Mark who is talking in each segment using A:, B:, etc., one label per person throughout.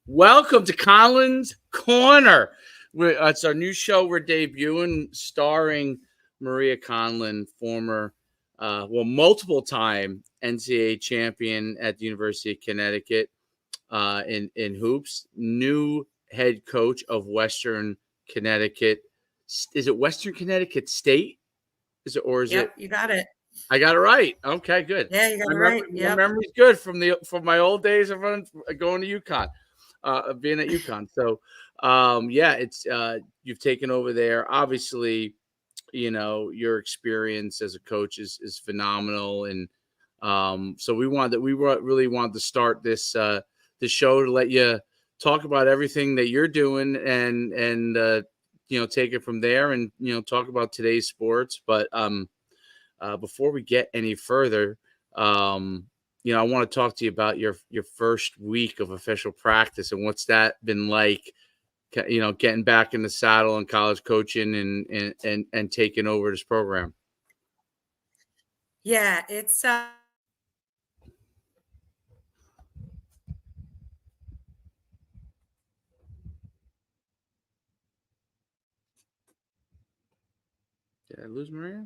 A: Welcome to Colin's Corner. It's our new show we're debuting, starring Maria Conlon, former, multiple-time NCAA champion at the University of Connecticut in hoops. New head coach of Western Connecticut. Is it Western Connecticut State? Is it?
B: Yep, you got it.
A: I got it right. Okay, good.
B: Yeah, you got it right.
A: My memory's good from my old days of going to UConn. Being at UConn. So, it's you've taken over there. Obviously, your experience as a coach is phenomenal, and so we really wanted to start this show to let you talk about everything that you're doing and take it from there and talk about today's sports. But before we get any further, I want to talk to you about your first week of official practice and what's that been like, getting back in the saddle in college coaching and taking over this program.
B: Yeah, it's
A: Did I lose Maria?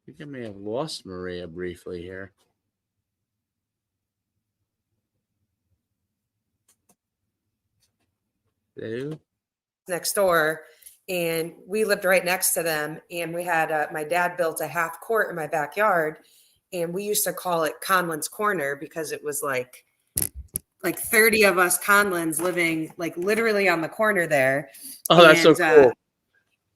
A: I think I may have lost Maria briefly here. Hello?
B: next door, and we lived right next to them. And we had my dad built a half court in my backyard, and we used to call it Conlon's Corner because it was like 30 of us Conlons living like literally on the corner there.
A: Oh, that's so cool.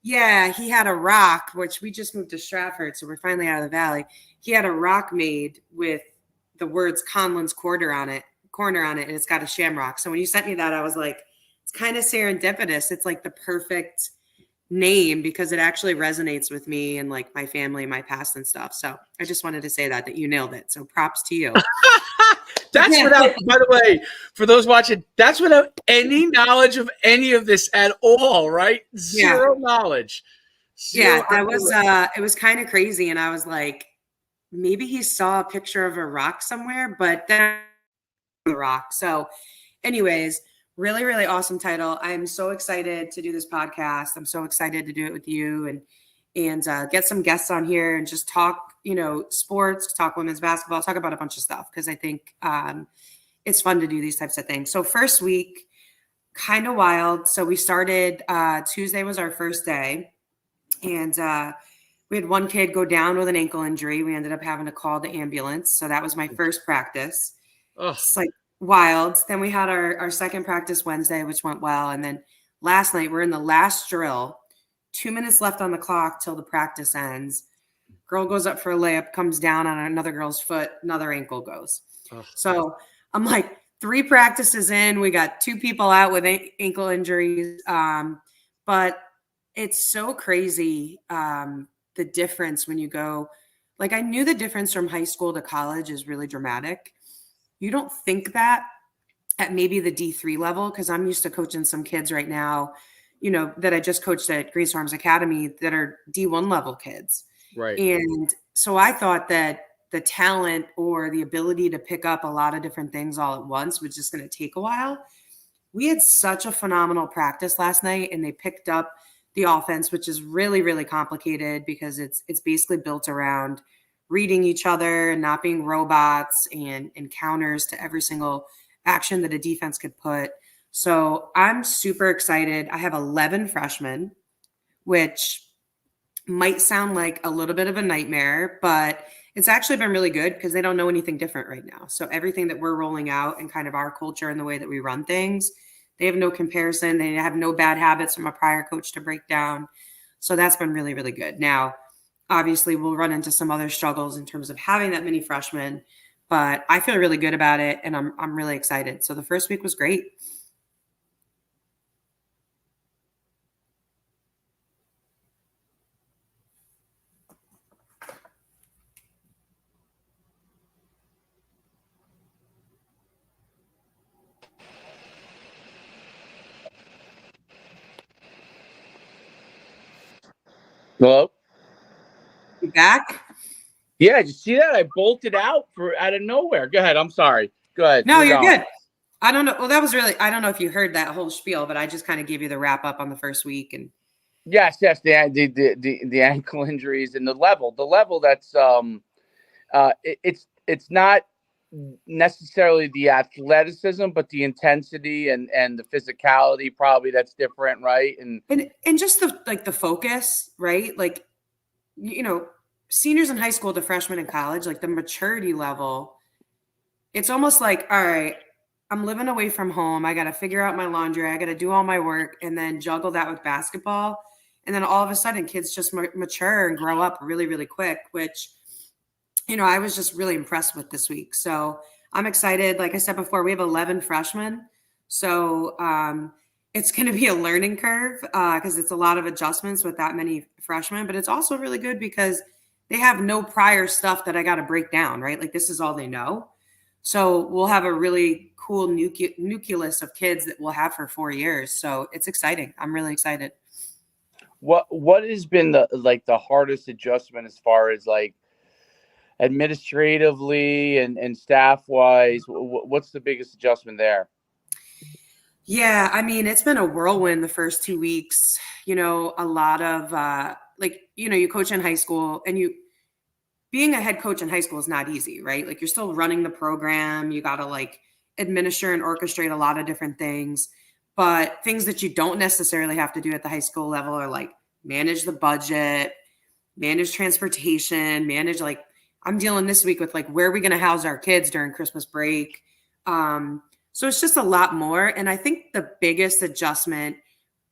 B: Yeah, he had a rock, which we just moved to Stratford, so we're finally out of the valley. He had a rock made with the words Conlon's corner on it, and it's got a shamrock. So when you sent me that, I was like, it's kind of serendipitous. It's like the perfect name because it actually resonates with me and like my family, my past and stuff. So I just wanted to say that you nailed it. So props to you.
A: That's without, by the way, for those watching, that's without any knowledge of any of this at all, right? Zero knowledge.
B: It was kind of crazy. And I was like, maybe he saw a picture of a rock somewhere, but then the rock. So anyways, really, really awesome title. I'm so excited to do this podcast. I'm so excited to do it with you and get some guests on here and just talk, sports, talk women's basketball, talk about a bunch of stuff because I think it's fun to do these types of things. So first week, kind of wild. So we started Tuesday was our first day, and we had one kid go down with an ankle injury. We ended up having to call the ambulance. So that was my first practice. It's like wild. Then we had our second practice Wednesday, which went well. And then last night we're in the last drill. 2 minutes left on the clock till the practice ends. Girl goes up for a layup, comes down on another girl's foot, another ankle goes. So I'm like 3 practices in, we got 2 people out with ankle injuries. But it's so crazy, the difference when you go, like I knew the difference from high school to college is really dramatic. You don't think that at maybe the D3 level, because I'm used to coaching some kids right now, that I just coached at Grace Farms Academy that are D1 level kids.
A: Right.
B: And so I thought that the talent or the ability to pick up a lot of different things all at once was just going to take a while. We had such a phenomenal practice last night, and they picked up the offense, which is really, really complicated because it's basically built around reading each other and not being robots and counters to every single action that a defense could put. So I'm super excited. I have 11 freshmen, which might sound like a little bit of a nightmare, but it's actually been really good because they don't know anything different right now. So everything that we're rolling out and kind of our culture and the way that we run things, they have no comparison. They have no bad habits from a prior coach to break down. So that's been really, really good. Now, obviously, we'll run into some other struggles in terms of having that many freshmen, but I feel really good about it, and I'm really excited. So the first week was great.
A: Hello?
B: You back?
A: Yeah, did you see that? I bolted out out of nowhere. Go ahead. I'm sorry. Go ahead.
B: No,
A: You're
B: you're
A: going.
B: good. I don't know. Well, that was really, I don't know if you heard that whole spiel, but I just kind of gave you the wrap up on the first week. And
A: Yes, yes. The ankle injuries and the level that's it's not necessarily the athleticism, but the intensity and the physicality probably that's different, right?
B: and just the like the focus, right? Like, you know, seniors in high school to freshmen in college, like the maturity level, it's almost like, all right, I'm living away from home. I got to figure out my laundry. I got to do all my work and then juggle that with basketball. And then all of a sudden, kids just mature and grow up really, really quick, which, I was just really impressed with this week. So I'm excited. Like I said before, we have 11 freshmen. So it's going to be a learning curve because it's a lot of adjustments with that many freshmen. But it's also really good because they have no prior stuff that I got to break down, right? Like this is all they know. So we'll have a really cool nucleus of kids that we'll have for 4 years. So it's exciting. I'm really excited.
A: What has been the hardest adjustment as far as like administratively and staff wise? What's the biggest adjustment there?
B: Yeah, I mean, it's been a whirlwind the first 2 weeks. A lot of you coach in high school and being a head coach in high school is not easy, right? Like you're still running the program. You got to like administer and orchestrate a lot of different things. But things that you don't necessarily have to do at the high school level are like manage the budget, manage transportation, manage like I'm dealing this week with like where are we going to house our kids during Christmas break? So it's just a lot more. And I think the biggest adjustment,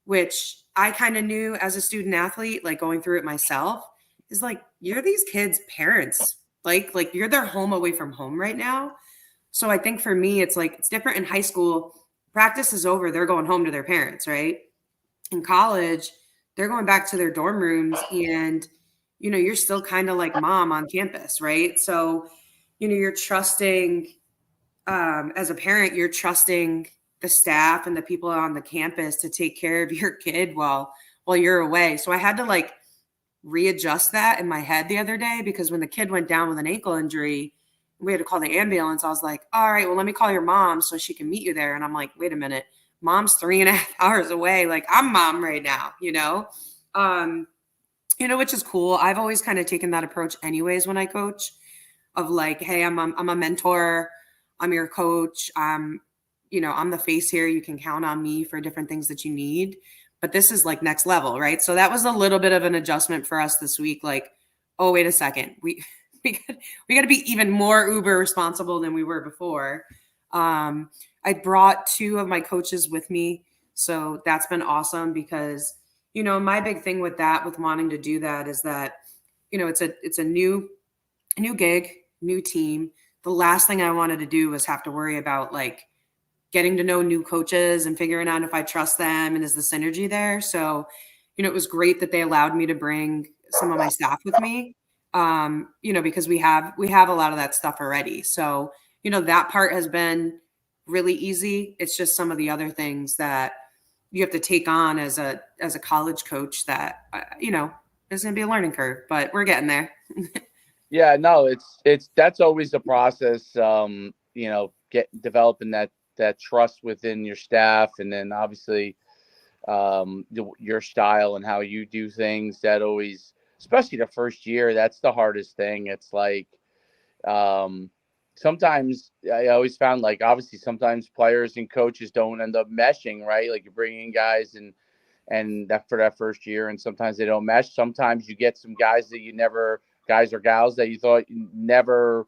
B: which I kind of knew as a student athlete, like going through it myself, is like you're these kids' parents. Like you're their home away from home right now. So I think for me, it's like it's different in high school. Practice is over, they're going home to their parents, right? In college, they're going back to their dorm rooms and you're still kind of like mom on campus, right? So, you're trusting as a parent, you're trusting the staff and the people on the campus to take care of your kid while you're away. So I had to like readjust that in my head the other day because when the kid went down with an ankle injury, we had to call the ambulance. I was like, all right, well, let me call your mom so she can meet you there. And I'm like, wait a minute, mom's 3.5 hours away. Like I'm mom right now, um, which is cool. I've always kind of taken that approach anyways when I coach of like, hey, I'm a mentor. I'm your coach. I'm the face here. You can count on me for different things that you need. But this is like next level, right? So that was a little bit of an adjustment for us this week. Like, oh, wait a second. We got to be even more uber responsible than we were before. I brought 2 of my coaches with me. So that's been awesome because, my big thing with wanting to do that is that, it's a new gig, new team. The last thing I wanted to do was have to worry about like getting to know new coaches and figuring out if I trust them and is the synergy there. So, it was great that they allowed me to bring some of my staff with me. Because we have a lot of that stuff already. So, that part has been really easy. It's just some of the other things that you have to take on as a college coach that is going to be a learning curve, but we're getting there.
A: Yeah, no, it's that's always the process. Get developing that trust within your staff, and then obviously your style and how you do things. That always, especially the first year, that's the hardest thing. It's like sometimes I always found like obviously sometimes players and coaches don't end up meshing, right? Like you're bringing guys and that for that first year, and sometimes they don't mesh. Sometimes you get some guys that you never guys or gals that you thought you never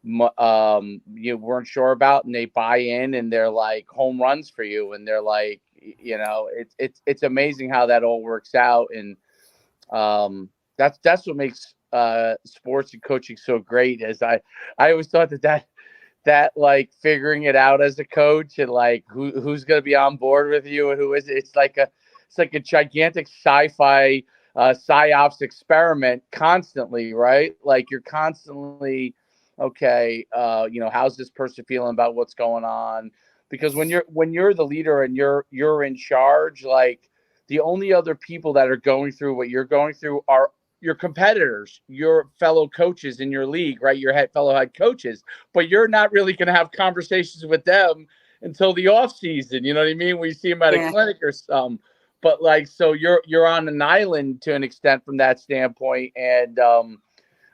A: you weren't sure about, and they buy in and they're like home runs for you, and they're like it's amazing how that all works out. And that's what makes sports and coaching so great. Is I always thought that like figuring it out as a coach and like who's going to be on board with you and who is it's like a gigantic sci-fi psyops experiment constantly, right? Like you're constantly okay, how's this person feeling about what's going on? Because when you're the leader and you're in charge, like the only other people that are going through what you're going through are your competitors, your fellow coaches in your league, right? Your fellow head coaches, but you're not really going to have conversations with them until the off season. You know what I mean? We see them at a
B: Yeah.
A: clinic or some, but like, so you're on an island to an extent from that standpoint. And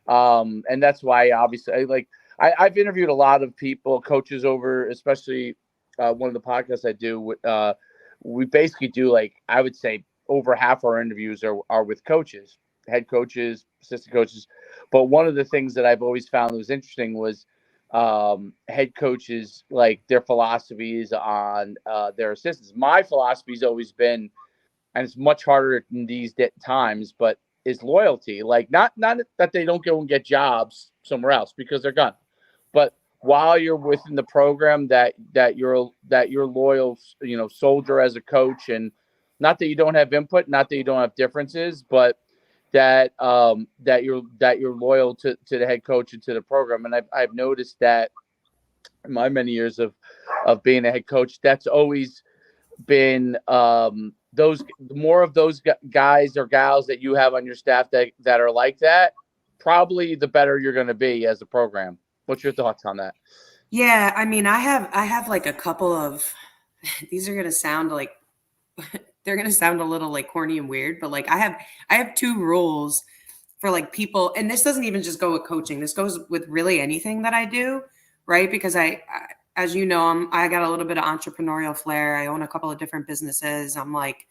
A: that's why obviously I've interviewed a lot of people, coaches over, especially one of the podcasts I do. We basically do, like, I would say over half our interviews are with coaches, head coaches, assistant coaches. But one of the things that I've always found was interesting was head coaches, like their philosophies on their assistants. My philosophy's always been, and it's much harder in these times, but is loyalty. Like, not that they don't go and get jobs somewhere else, because they're gonna, but while you're within the program, that you're loyal, soldier as a coach. And not that you don't have input, not that you don't have differences, but that you're loyal to the head coach and to the program. And I've noticed that in my many years of being a head coach, that's always been those more of those guys or gals that you have on your staff that are like that, probably the better you're going to be as a program. What's your thoughts on that?
B: Yeah, I mean, I have like a couple of these are going to sound like they're going to sound a little like corny and weird, but like I have two rules for like people, and this doesn't even just go with coaching. This goes with really anything that I do, right? Because I as you know, I got a little bit of entrepreneurial flair. I own a couple of different businesses. I'm like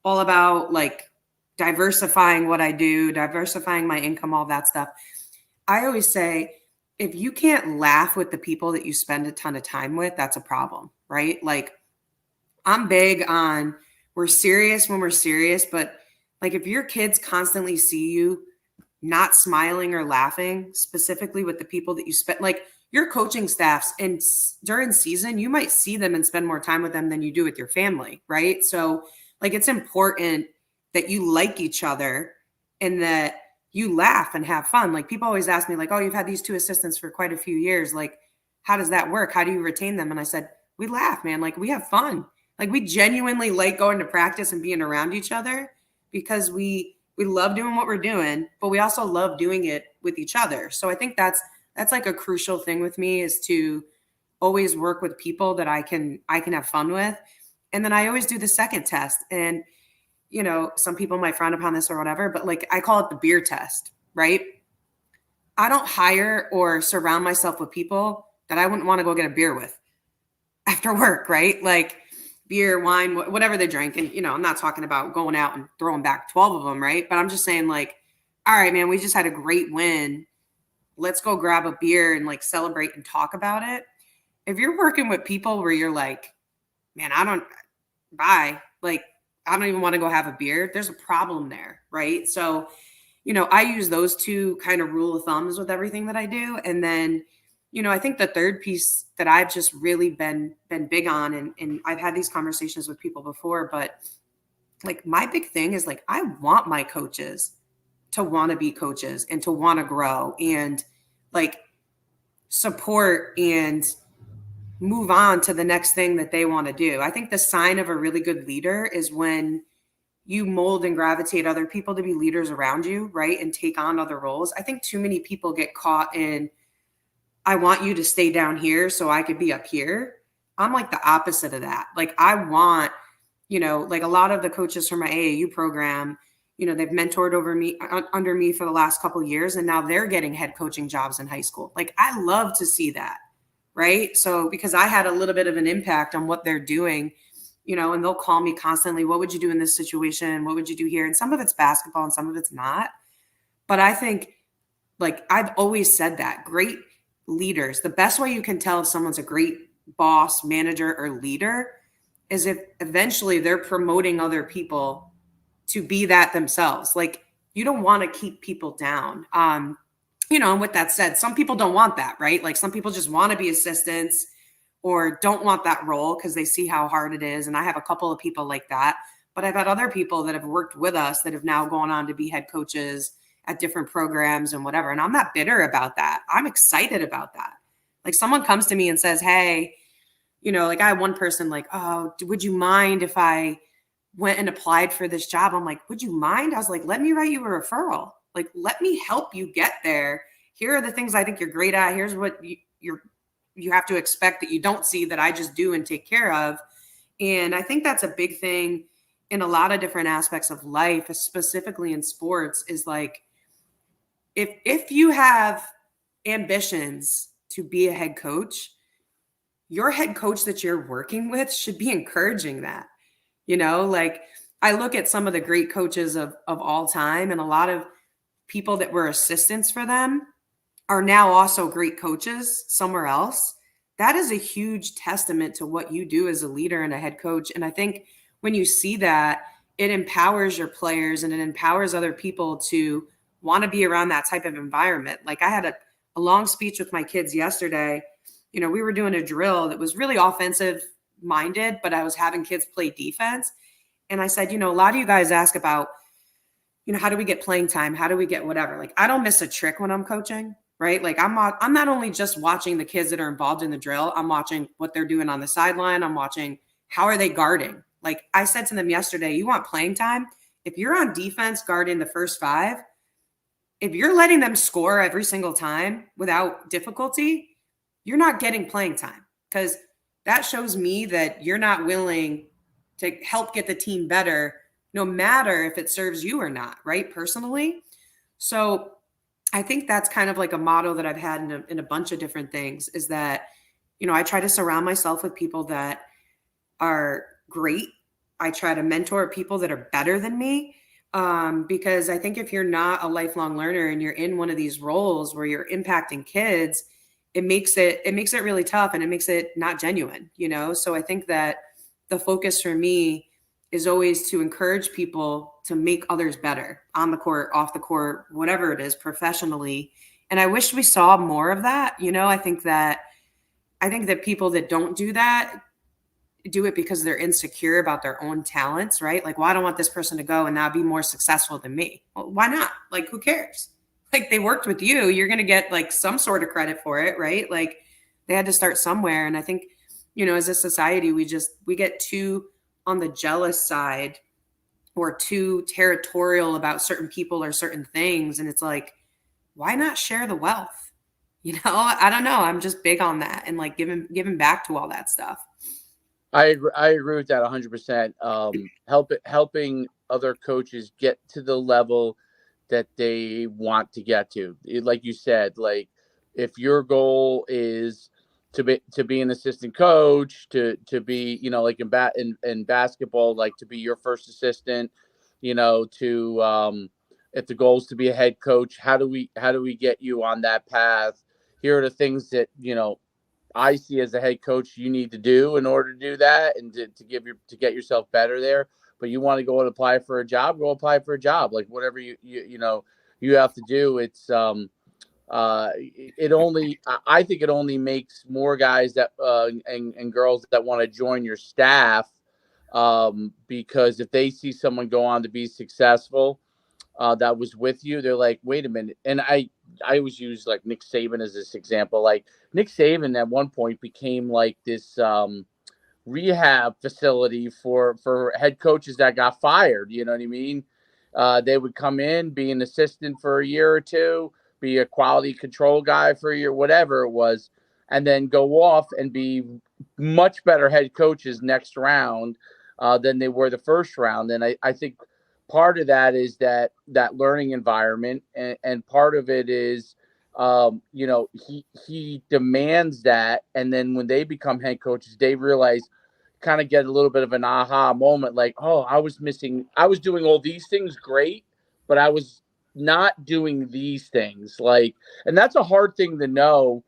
B: all about like diversifying what I do, diversifying my income, all that stuff. I always say, if you can't laugh with the people that you spend a ton of time with, that's a problem, right? Like, I'm big on, we're serious when we're serious, but like if your kids constantly see you not smiling or laughing, specifically with the people that you spend, like your coaching staffs, and during season, you might see them and spend more time with them than you do with your family, right? So like, it's important that you like each other and that you laugh and have fun. Like, people always ask me like, oh, you've had these two assistants for quite a few years. Like, how does that work? How do you retain them? And I said, we laugh, man. Like, we have fun. Like, we genuinely like going to practice and being around each other because we love doing what we're doing, but we also love doing it with each other. So I think that's like a crucial thing with me, is to always work with people that I can have fun with. And then I always do the second test. And, some people might frown upon this or whatever, but like, I call it the beer test, right? I don't hire or surround myself with people that I wouldn't want to go get a beer with after work, right? Like beer, wine, whatever they drink. And, I'm not talking about going out and throwing back 12 of them, right? But I'm just saying, like, all right, man, we just had a great win. Let's go grab a beer and like celebrate and talk about it. If you're working with people where you're like, man, I don't even want to go have a beer, there's a problem there, right? So, I use those two kind of rule of thumbs with everything that I do. And then, I think the third piece that I've just really been big on, and I've had these conversations with people before, but like my big thing is like, I want my coaches to want to be coaches and to want to grow and like support and move on to the next thing that they want to do. I think the sign of a really good leader is when you mold and gravitate other people to be leaders around you, right? And take on other roles. I think too many people get caught in, I want you to stay down here so I could be up here. I'm like the opposite of that. Like, I want, like a lot of the coaches from my AAU program, they've mentored under me for the last couple of years, and now they're getting head coaching jobs in high school. Like, I love to see that. Right. So because I had a little bit of an impact on what they're doing, and they'll call me constantly. What would you do in this situation? What would you do here? And some of it's basketball and some of it's not. But I think, like, I've always said that great leaders, the best way you can tell if someone's a great boss, manager, or leader is if eventually they're promoting other people to be that themselves. Like, you don't want to keep people down. And with that said, some people don't want that, right? Like, some people just want to be assistants or don't want that role because they see how hard it is. And I have a couple of people like that, but I've had other people that have worked with us that have now gone on to be head coaches at different programs and whatever. And I'm not bitter about that. I'm excited about that. Like, someone comes to me and says, hey, like, I had one person like, oh, would you mind if I went and applied for this job? I'm like, would you mind? I was like, let me write you a referral. Like, let me help you get there. Here are the things I think you're great at. Here's what you have to expect that you don't see that I just do and take care of. And I think that's a big thing in a lot of different aspects of life, specifically in sports, is like, if you have ambitions to be a head coach, your head coach that you're working with should be encouraging that. Like, I look at some of the great coaches of all time, and a lot of people that were assistants for them are now also great coaches somewhere else. That is a huge testament to what you do as a leader and a head coach. And I think when you see that, it empowers your players and it empowers other people to want to be around that type of environment. Like, I had a long speech with my kids yesterday. We were doing a drill that was really offensive minded, but I was having kids play defense. And I said, a lot of you guys ask about, how do we get playing time? How do we get whatever? Like, I don't miss a trick when I'm coaching, right? Like, I'm not only just watching the kids that are involved in the drill, I'm watching what they're doing on the sideline. I'm watching how are they guarding. Like, I said to them yesterday, you want playing time? If you're on defense guarding the first 5, if you're letting them score every single time without difficulty, you're not getting playing time, because that shows me that you're not willing to help get the team better, no matter if it serves you or not, right? Personally. So I think that's kind of like a motto that I've had in a bunch of different things, is that, I try to surround myself with people that are great. I try to mentor people that are better than me. Because I think if you're not a lifelong learner and you're in one of these roles where you're impacting kids, it makes it really tough, and it makes it not genuine, So I think that the focus for me is always to encourage people to make others better on the court, off the court, whatever it is, professionally. And I wish we saw more of that. I think that people that don't do that do it because they're insecure about their own talents, right? Like, well, I don't want this person to go and now be more successful than me. Well, why not? Like, who cares? Like, they worked with you. You're going to get like some sort of credit for it, right? Like, they had to start somewhere. And I think, as a society, we get too on the jealous side or too territorial about certain people or certain things. And it's like, why not share the wealth? I don't know. I'm just big on that, and like giving back to all that stuff.
A: I agree with that 100%. Helping other coaches get to the level that they want to get to. Like you said, like, if your goal is to be an assistant coach, to be, like in basketball, like to be your first assistant, to if the goal is to be a head coach, how do we get you on that path? Here are the things that I see as a head coach you need to do in order to do that, and to get yourself better there. But you want to go and apply for a job, go apply for a job. Like, whatever you have to do. It's I think it only makes more guys that and girls that want to join your staff, because if they see someone go on to be successful, that was with you, they're like, wait a minute. And I always use like Nick Saban as this example. Like, Nick Saban at one point became like this rehab facility for head coaches that got fired. You know what I mean? They would come in, be an assistant for a year or two, be a quality control guy for a year, whatever it was, and then go off and be much better head coaches next round than they were the first round. And I think part of that is that learning environment, and part of it is, he demands that. And then when they become head coaches, they realize, kind of get a little bit of an aha moment, like, oh, I was doing all these things great, but I was not doing these things. Like, and that's a hard thing to know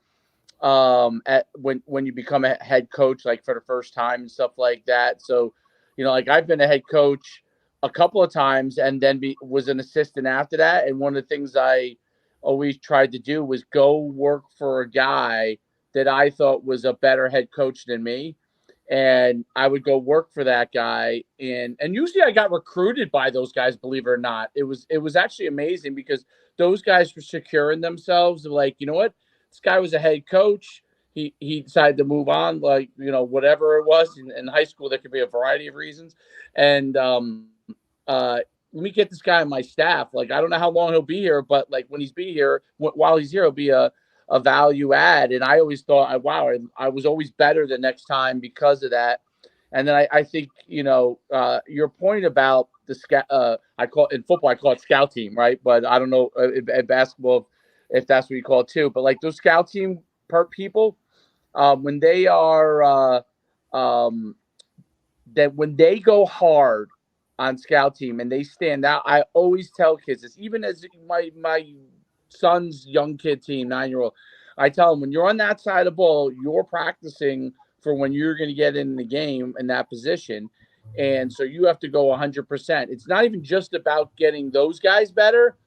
A: when you become a head coach, like for the first time and stuff like that. So, like, I've been a head coach a couple of times, and then was an assistant after that. And one of the things I always tried to do was go work for a guy that I thought was a better head coach than me. And I would go work for that guy, and usually I got recruited by those guys, believe it or not. It was actually amazing, because those guys were secure in themselves. They're like, you know what? This guy was a head coach. He decided to move on, like, whatever it was. In high school, there could be a variety of reasons. And let me get this guy on my staff. Like, I don't know how long he'll be here, but like when he's be here, while he's here, he'll be a value add. And I always thought, wow, I was always better the next time because of that. And then I think, your point about the scout, I call it in football, I call it scout team, right? But I don't know in basketball if that's what you call it too. But like those scout team people, when they are, that when they go hard on scout team and they stand out, I always tell kids this, even as my son's young kid team, 9-year-old, I tell them when you're on that side of the ball, you're practicing for when you're going to get in the game in that position. And so you have to go 100%. It's not even just about getting those guys better,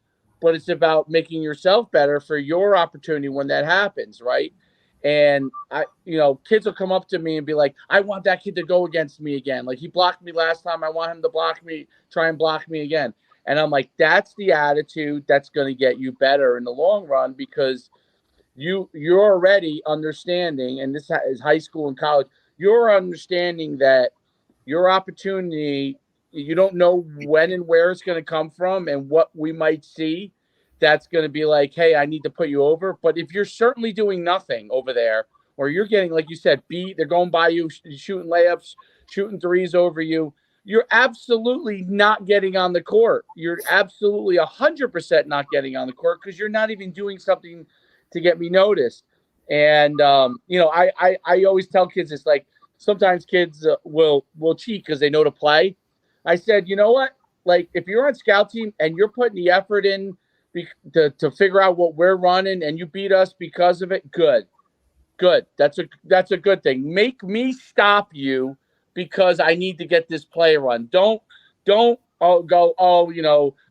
A: but it's about making yourself better for your opportunity when that happens, right? And kids will come up to me and be like, I want that kid to go against me again. Like he blocked me last time. I want him to try and block me again. And I'm like, that's the attitude that's going to get you better in the long run, because you're already understanding, and this is high school and college, you're understanding that your opportunity, you don't know when and where it's going to come from and what we might see that's going to be like, hey, I need to put you over. But if you're certainly doing nothing over there, or you're getting, like you said, beat, they're going by you, shooting layups, shooting threes over you, you're absolutely not getting on the court. You're absolutely 100% not getting on the court, because you're not even doing something to get me noticed. And, I always tell kids, it's like, sometimes kids will cheat because they know to play. I said, you know what? Like, if you're on scout team and you're putting the effort in to figure out what we're running, and you beat us because of it, good. That's a good thing. Make me stop you because I need to get this play run. Don't go,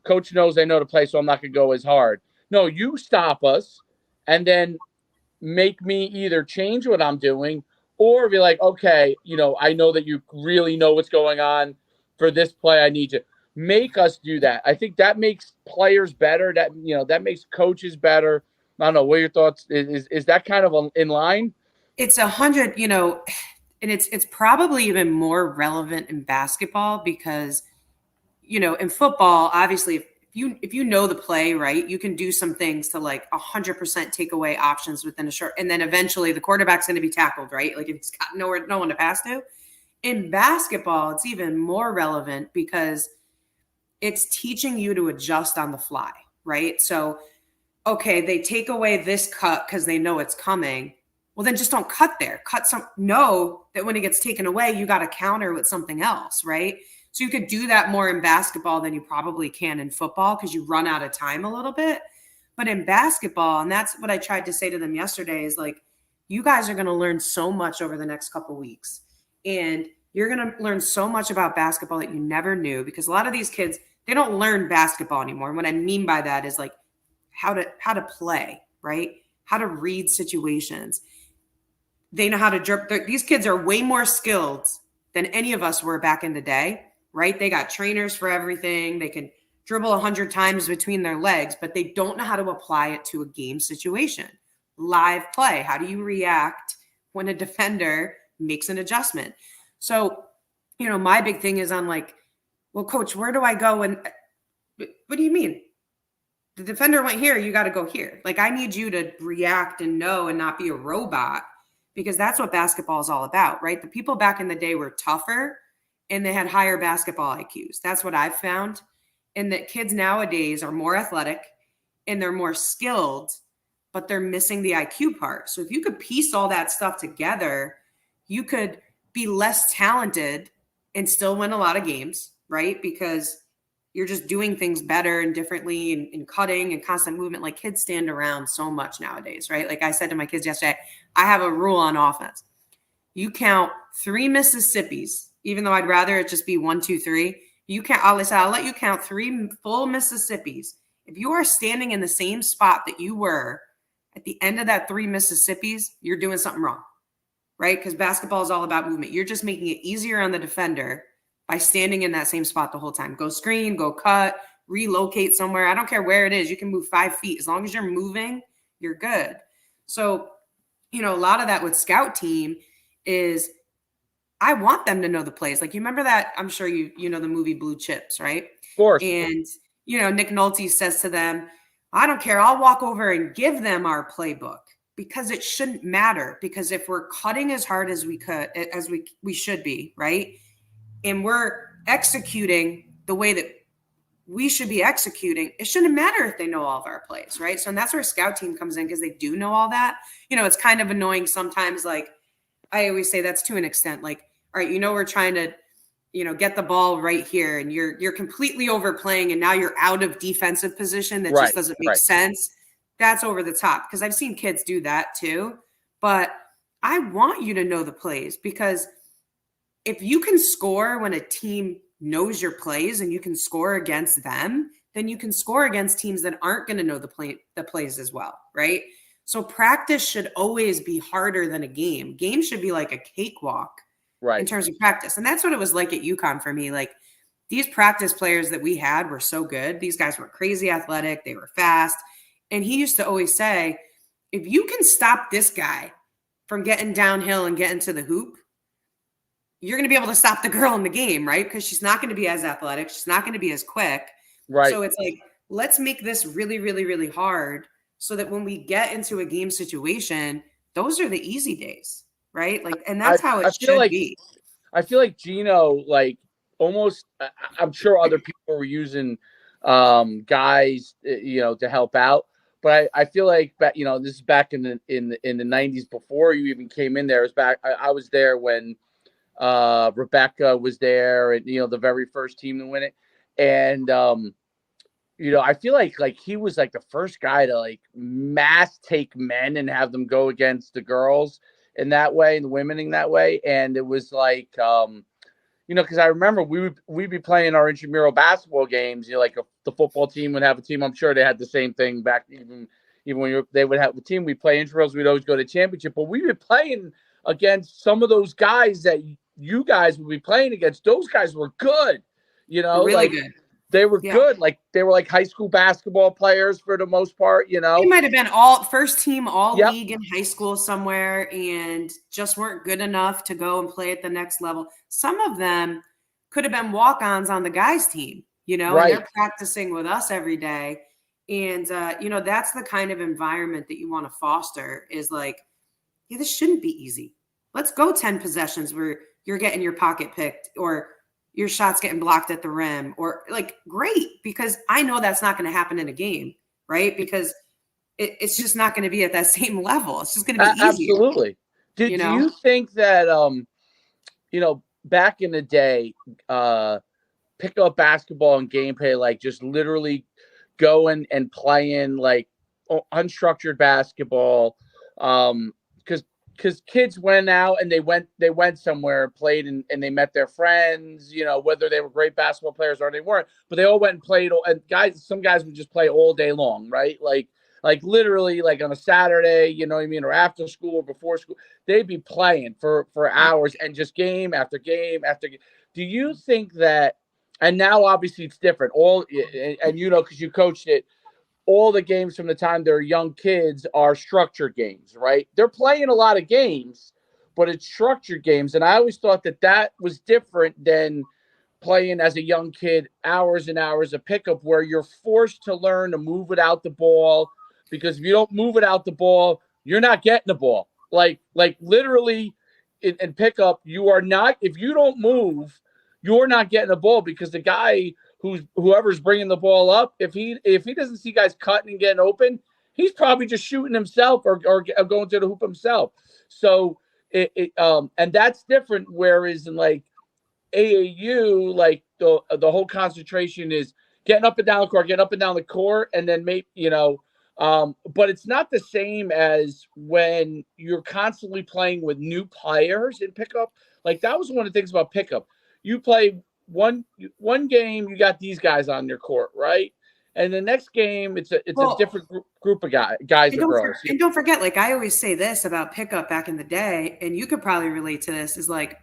A: coach knows I know to play, so I'm not going to go as hard. No, you stop us and then make me either change what I'm doing or be like, okay, I know that you really know what's going on for this play. I need you. Make us do that. I think that makes players better. That makes coaches better. I don't know. What are your thoughts? Is that kind of in line?
B: It's 100, and it's probably even more relevant in basketball because, in football, obviously, if you know the play, right, you can do some things to like 100% take away options within a short, and then eventually the quarterback's going to be tackled, right? Like if it's got no one to pass to. In basketball, it's even more relevant because it's teaching you to adjust on the fly, right? So, okay, they take away this cut because they know it's coming. Well, then just don't cut there. Know that when it gets taken away, you got to counter with something else, right? So you could do that more in basketball than you probably can in football because you run out of time a little bit. But in basketball, and that's what I tried to say to them yesterday, is like, you guys are going to learn so much over the next couple of weeks. And you're going to learn so much about basketball that you never knew, because a lot of these kids, they don't learn basketball anymore. And what I mean by that is like how to play, right? How to read situations. They know how to dribble. These kids are way more skilled than any of us were back in the day, right? They got trainers for everything. They can dribble 100 times between their legs, but they don't know how to apply it to a game situation. Live play. How do you react when a defender makes an adjustment? So, my big thing is on like, well, coach, where do I go? And what do you mean? The defender went here, you got to go here. Like, I need you to react and know and not be a robot, because that's what basketball is all about, right? The people back in the day were tougher and they had higher basketball IQs. That's what I've found. And that kids nowadays are more athletic and they're more skilled, but they're missing the IQ part. So if you could piece all that stuff together, you could be less talented and still win a lot of games, right? Because you're just doing things better and differently and cutting and constant movement. Like, kids stand around so much nowadays, right? Like I said to my kids yesterday, I have a rule on offense. You count 3 Mississippis, even though I'd rather it just be 1, 2, 3. I'll let you count 3 full Mississippis. If you are standing in the same spot that you were at the end of that 3 Mississippis, you're doing something wrong, right? Because basketball is all about movement. You're just making it easier on the defender by standing in that same spot the whole time. Go screen, go cut, relocate somewhere. I don't care where it is. You can move 5 feet. As long as you're moving, you're good. So, a lot of that with scout team is I want them to know the plays. Like, you remember that, I'm sure you know the movie Blue Chips, right?
A: course.
B: And, Nick Nolte says to them, I don't care. I'll walk over and give them our playbook, because it shouldn't matter. Because if we're cutting as hard as we should be, right? And we're executing the way that we should be executing, it shouldn't matter if they know all of our plays, right? So, and that's where scout team comes in, because they do know all that. It's kind of annoying sometimes. Like, I always say that's to an extent. Like, all right, we're trying to, get the ball right here, and you're completely overplaying, and now you're out of defensive position. That just doesn't make sense. That's over the top, because I've seen kids do that too. But I want you to know the plays, because if you can score when a team knows your plays and you can score against them, then you can score against teams that aren't going to know the plays as well, right? So practice should always be harder than a game. Game should be like a cakewalk in terms of practice. And that's what it was like at UConn for me. Like, these practice players that we had were so good. These guys were crazy athletic. They were fast. And he used to always say, if you can stop this guy from getting downhill and getting to the hoop, you're going to be able to stop the girl in the game, right? Because she's not going to be as athletic. She's not going to be as quick.
A: Right.
B: So it's like, let's make this really, really, really hard, so that when we get into a game situation, those are the easy days, right? Like, and that's how it should be.
A: I feel like Geno, like, almost, I'm sure other people were using guys, to help out. But I feel like, this is back in the 90s, before you even came in there. It was back. I was there when Rebecca was there, and the very first team to win it. And I feel like he was like the first guy to like mass take men and have them go against the girls in that way, and the women in that way. And it was like because I remember we'd be playing our intramural basketball games. Like the football team would have a team. I'm sure they had the same thing back even when they would have the team. We'd play intramurals. We'd always go to championship. But we'd be playing against some of those guys that you guys would be playing against. Those guys were good.
B: Really good.
A: They were good. Like, they were like high school basketball players for the most part.
B: They might have been first team all league in high school somewhere, and just weren't good enough to go and play at the next level. Some of them could have been walk-ons on the guys' team, and they're practicing with us every day. And, that's the kind of environment that you want to foster, is like, yeah, this shouldn't be easy. Let's go 10 possessions where you're getting your pocket picked, or your shot's getting blocked at the rim, or like, great, because I know that's not going to happen in a game, right? Because it's just not going to be at that same level. It's just going to be easier.
A: Absolutely. Do you think that, back in the day, pickup basketball and gameplay, like just literally going and playing like unstructured basketball, because kids went out and they went somewhere, played, and they met their friends, whether they were great basketball players or they weren't, but they all went and played. And some guys would just play all day long, right? Like literally, like on a Saturday, or after school or before school, they'd be playing for hours, and just game after game after game. Do you think that, and now obviously it's different, and because you coached it, all the games from the time they're young kids are structured games, right? They're playing a lot of games, but it's structured games. And I always thought that was different than playing as a young kid, hours and hours of pickup, where you're forced to learn to move without the ball, because if you don't move without the ball, you're not getting the ball. Like literally in pickup, you are not, if you don't move, you're not getting the ball, because the guy whoever's bringing the ball up, if he doesn't see guys cutting and getting open, he's probably just shooting himself or going to the hoop himself. So and that's different. Whereas in like AAU, like the whole concentration is getting up and down the court, and then maybe but it's not the same as when you're constantly playing with new players in pickup. Like, that was one of the things about pickup. You play one game, you got these guys on your court, right? And the next game, it's a different group of guys or girls.
B: And don't forget, like, I always say this about pickup back in the day, and you could probably relate to this, is like,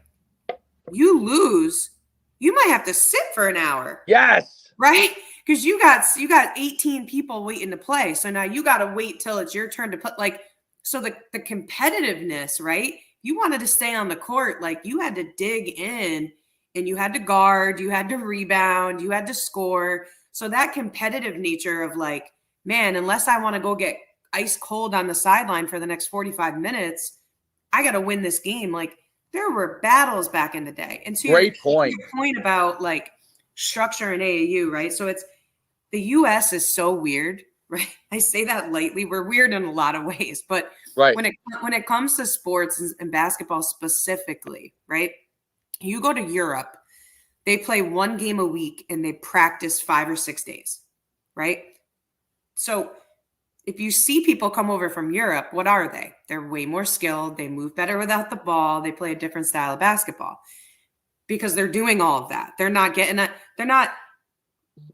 B: you lose, you might have to sit for an hour.
A: Yes.
B: Right? Because you got 18 people waiting to play. So now you got to wait till it's your turn to put, like, so the competitiveness, right? You wanted to stay on the court, like, you had to dig in and you had to guard, you had to rebound, you had to score. So that competitive nature of like, man, unless I want to go get ice cold on the sideline for the next 45 minutes, I got to win this game. Like there were battles back in the day. And to
A: Great point.
B: your point about like structure in AAU, right? So it's the US is so weird, right? I say that lightly. We're weird in a lot of ways, but
A: Right.
B: when it comes to sports and basketball specifically, right? You go to Europe, they play one game a week and they practice 5 or 6 days, right? So if you see people come over from Europe, what are they? They're way more skilled. They move better without the ball. They play a different style of basketball because they're doing all of that. They're not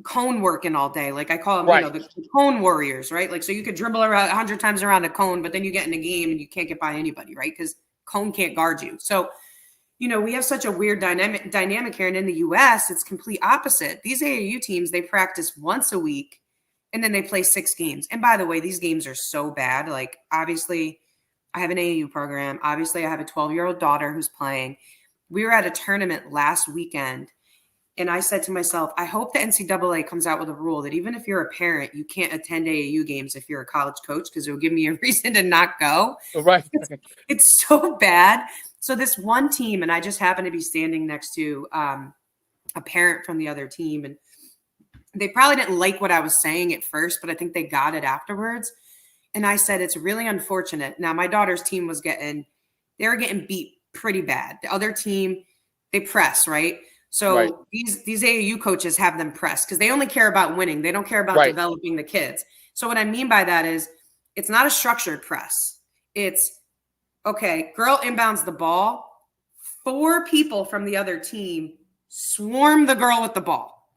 B: cone working all day. Like I call them,
A: right.
B: The cone warriors, right? Like, so you could dribble around 100 times around a cone, but then you get in a game and you can't get by anybody, right? Because cone can't guard you. So, we have such a weird dynamic here. And in the US, it's complete opposite. These AAU teams, they practice once a week and then they play 6 games. And by the way, these games are so bad. Like, obviously, I have an AAU program. Obviously, I have a 12-year-old daughter who's playing. We were at a tournament last weekend. And I said to myself, I hope the NCAA comes out with a rule that even if you're a parent, you can't attend AAU games if you're a college coach because it will give me a reason to not go.
A: Right.
B: It's so bad. So this one team, and I just happened to be standing next to a parent from the other team, and they probably didn't like what I was saying at first, but I think they got it afterwards. And I said, it's really unfortunate. Now, my daughter's team they were getting beat pretty bad. The other team, they press, right? So
A: right.
B: these AAU coaches have them press because they only care about winning. They don't care about developing the kids. So what I mean by that is it's not a structured press. It's, okay, girl inbounds the ball. 4 people from the other team swarm the girl with the ball.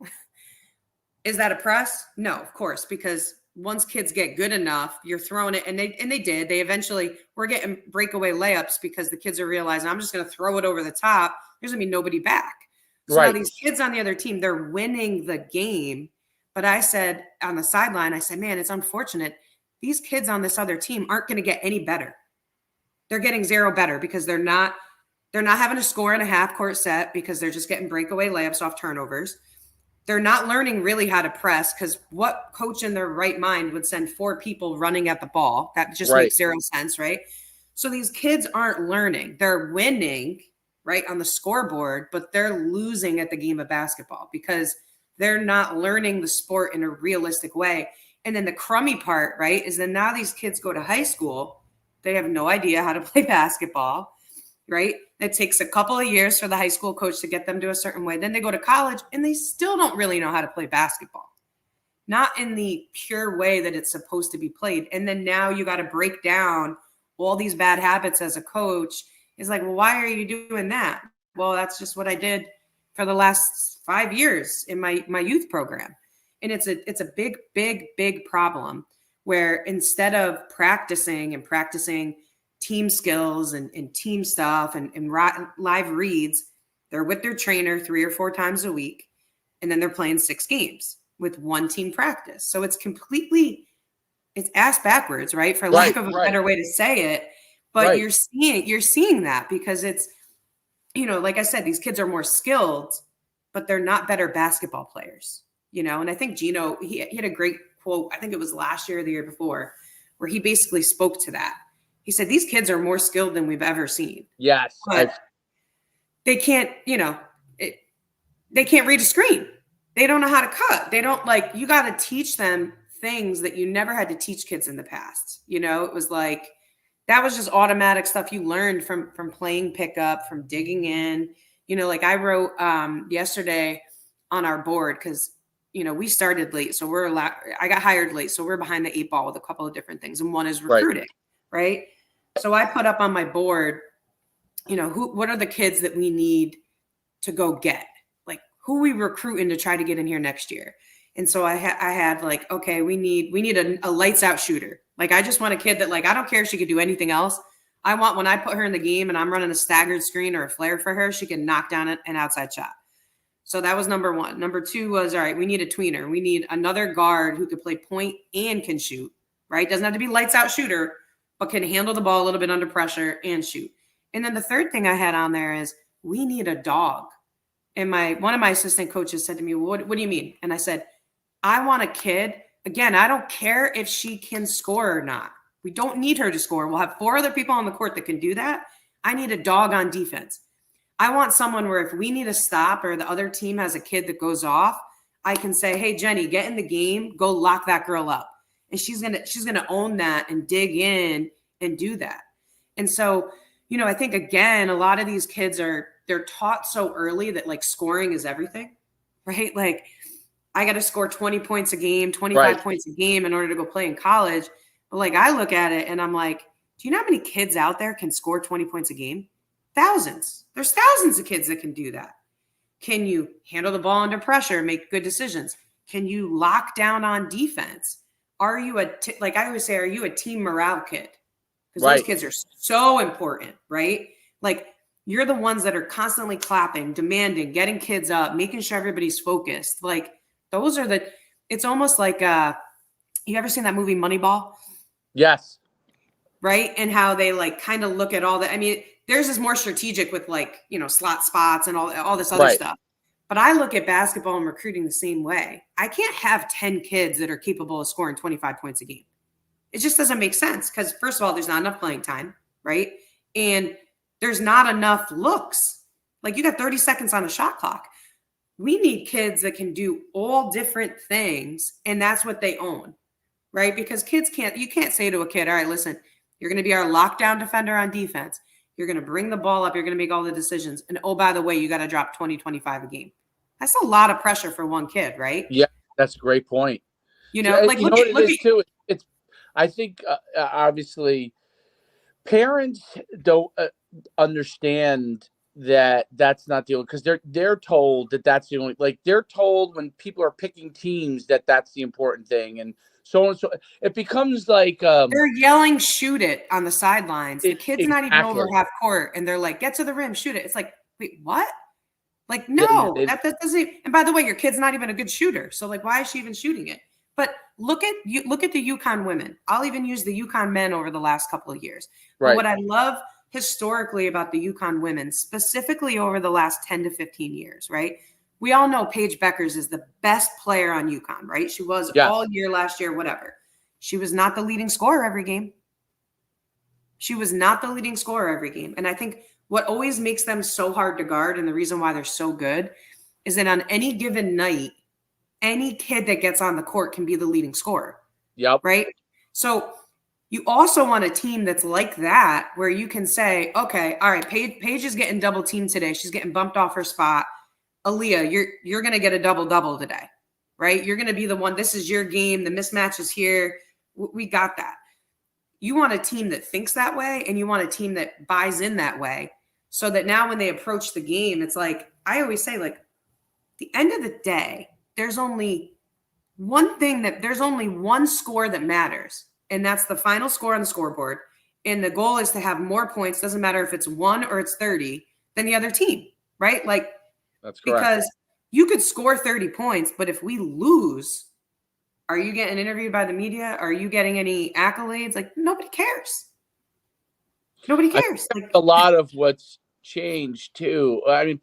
B: Is that a press? No, of course, because once kids get good enough, you're throwing it. And they did. They eventually were getting breakaway layups because the kids are realizing I'm just going to throw it over the top. There's going to be nobody back. So now these kids on the other team, they're winning the game. But I said on the sideline, I said, man, it's unfortunate. These kids on this other team aren't going to get any better. They're getting 0 better because they're not having to score in a half court set because they're just getting breakaway layups off turnovers. They're not learning really how to press because what coach in their right mind would send 4 people running at the ball? That just makes 0 sense, right? So these kids aren't learning. They're winning, right, on the scoreboard, but they're losing at the game of basketball because they're not learning the sport in a realistic way. And then the crummy part, right, is that now these kids go to high school. They have no idea how to play basketball, right? It takes a couple of years for the high school coach to get them to a certain way. Then they go to college and they still don't really know how to play basketball. Not in the pure way that it's supposed to be played. And then now you got to break down all these bad habits as a coach. It's like, well, why are you doing that? Well, that's just what I did for the last 5 years in my youth program. And it's a big, big, big problem where instead of practicing team skills and team stuff and live reads, they're with their trainer 3 or 4 times a week. And then they're playing 6 games with one team practice. So it's ass backwards, right? For lack of a better way to say it. But you're seeing that because it's, like I said, these kids are more skilled, but they're not better basketball players, And I think Geno, he had a great quote, I think it was last year or the year before, where he basically spoke to that. He said, these kids are more skilled than we've ever seen.
A: Yes.
B: But they can't, they can't read a screen. They don't know how to cut. They don't you got to teach them things that you never had to teach kids in the past. It was like, that was just automatic stuff you learned from playing pickup, from digging in. Like I wrote yesterday on our board because, we started late. So I got hired late. So we're behind the 8 ball with a couple of different things. And one is recruiting, right? So I put up on my board, what are the kids that we need to go get? Like who we recruiting to try to get in here next year? And so I had like, okay, we need a lights out shooter. Like, I just want a kid that I don't care if she could do anything else. I want when I put her in the game and I'm running a staggered screen or a flare for her, she can knock down an outside shot. So that was number 1. Number 2 was, all right, we need a tweener. We need another guard who could play point and can shoot, right? Doesn't have to be lights out shooter, but can handle the ball a little bit under pressure and shoot. And then the third thing I had on there is we need a dog. And one of my assistant coaches said to me, what do you mean? And I said, I want a kid. Again, I don't care if she can score or not. We don't need her to score. We'll have 4 other people on the court that can do that. I need a dog on defense. I want someone where if we need a stop or the other team has a kid that goes off, I can say, hey, Jenny, get in the game, go lock that girl up. And she's gonna own that and dig in and do that. And so, I think, again, a lot of these kids they're taught so early that like scoring is everything, right? Like I got to score 20 points a game, 25 points a game in order to go play in college. But like I look at it and I'm like, do you know how many kids out there can score 20 points a game? Thousands. There's thousands of kids that can do that. Can you handle the ball under pressure, make good decisions? Can you lock down on defense? Are you like I always say, are you a team morale kid? Because those kids are so important, right? Like you're the ones that are constantly clapping, demanding, getting kids up, making sure everybody's focused. Like those are it's almost like, you ever seen that movie Moneyball?
A: Yes.
B: Right. And how they like kind of look at all that. I mean, theirs is more strategic with like, slot spots and all this other stuff. But I look at basketball and recruiting the same way. I can't have 10 kids that are capable of scoring 25 points a game. It just doesn't make sense because, first of all, there's not enough playing time, right? And there's not enough looks. Like you got 30 seconds on the shot clock. We need kids that can do all different things, and that's what they own, right? Because you can't say to a kid, all right, listen, you're going to be our lockdown defender on defense. You're going to bring the ball up. You're going to make all the decisions. And oh, by the way, you got to drop 20, 25 a game. That's a lot of pressure for one kid, right?
A: Yeah, that's a great point.
B: Like
A: look at too. It's, I think, obviously, parents don't understand that that's not the only, because they're told that that's the only, like they're told when people are picking teams that that's the important thing, and so it becomes like
B: they're yelling shoot it on the sidelines. The kid's not even over half court and they're like, get to the rim, shoot it. It's like, wait, what? Like, no, that doesn't. And by the way, your kid's not even a good shooter, so like why is she even shooting it? But look at the UConn women. I'll even use the UConn men over the last couple of years. But what I love historically about the UConn women, specifically over the last 10 to 15 years, right? We all know Paige Beckers is the best player on UConn, right? She was all year, last year, whatever. She was not the leading scorer every game. And I think what always makes them so hard to guard and the reason why they're so good is that on any given night, any kid that gets on the court can be the leading scorer.
A: Yep.
B: Right? So you also want a team that's like that, where you can say, okay, all right, Paige is getting double teamed today. She's getting bumped off her spot. Aaliyah, you're going to get a double-double today, right? You're going to be the one. This is your game. The mismatch is here. We got that. You want a team that thinks that way, and you want a team that buys in that way, so that now when they approach the game, it's like, I always say, like, the end of the day, there's only one score that matters, and that's the final score on the scoreboard. And the goal is to have more points, doesn't matter if it's 1 or it's 30, than the other team, right? Like,
A: that's correct.
B: Because you could score 30 points, but if we lose, are you getting interviewed by the media? Are you getting any accolades? Like, nobody cares. Nobody cares.
A: Like, a lot of what's changed too. I mean,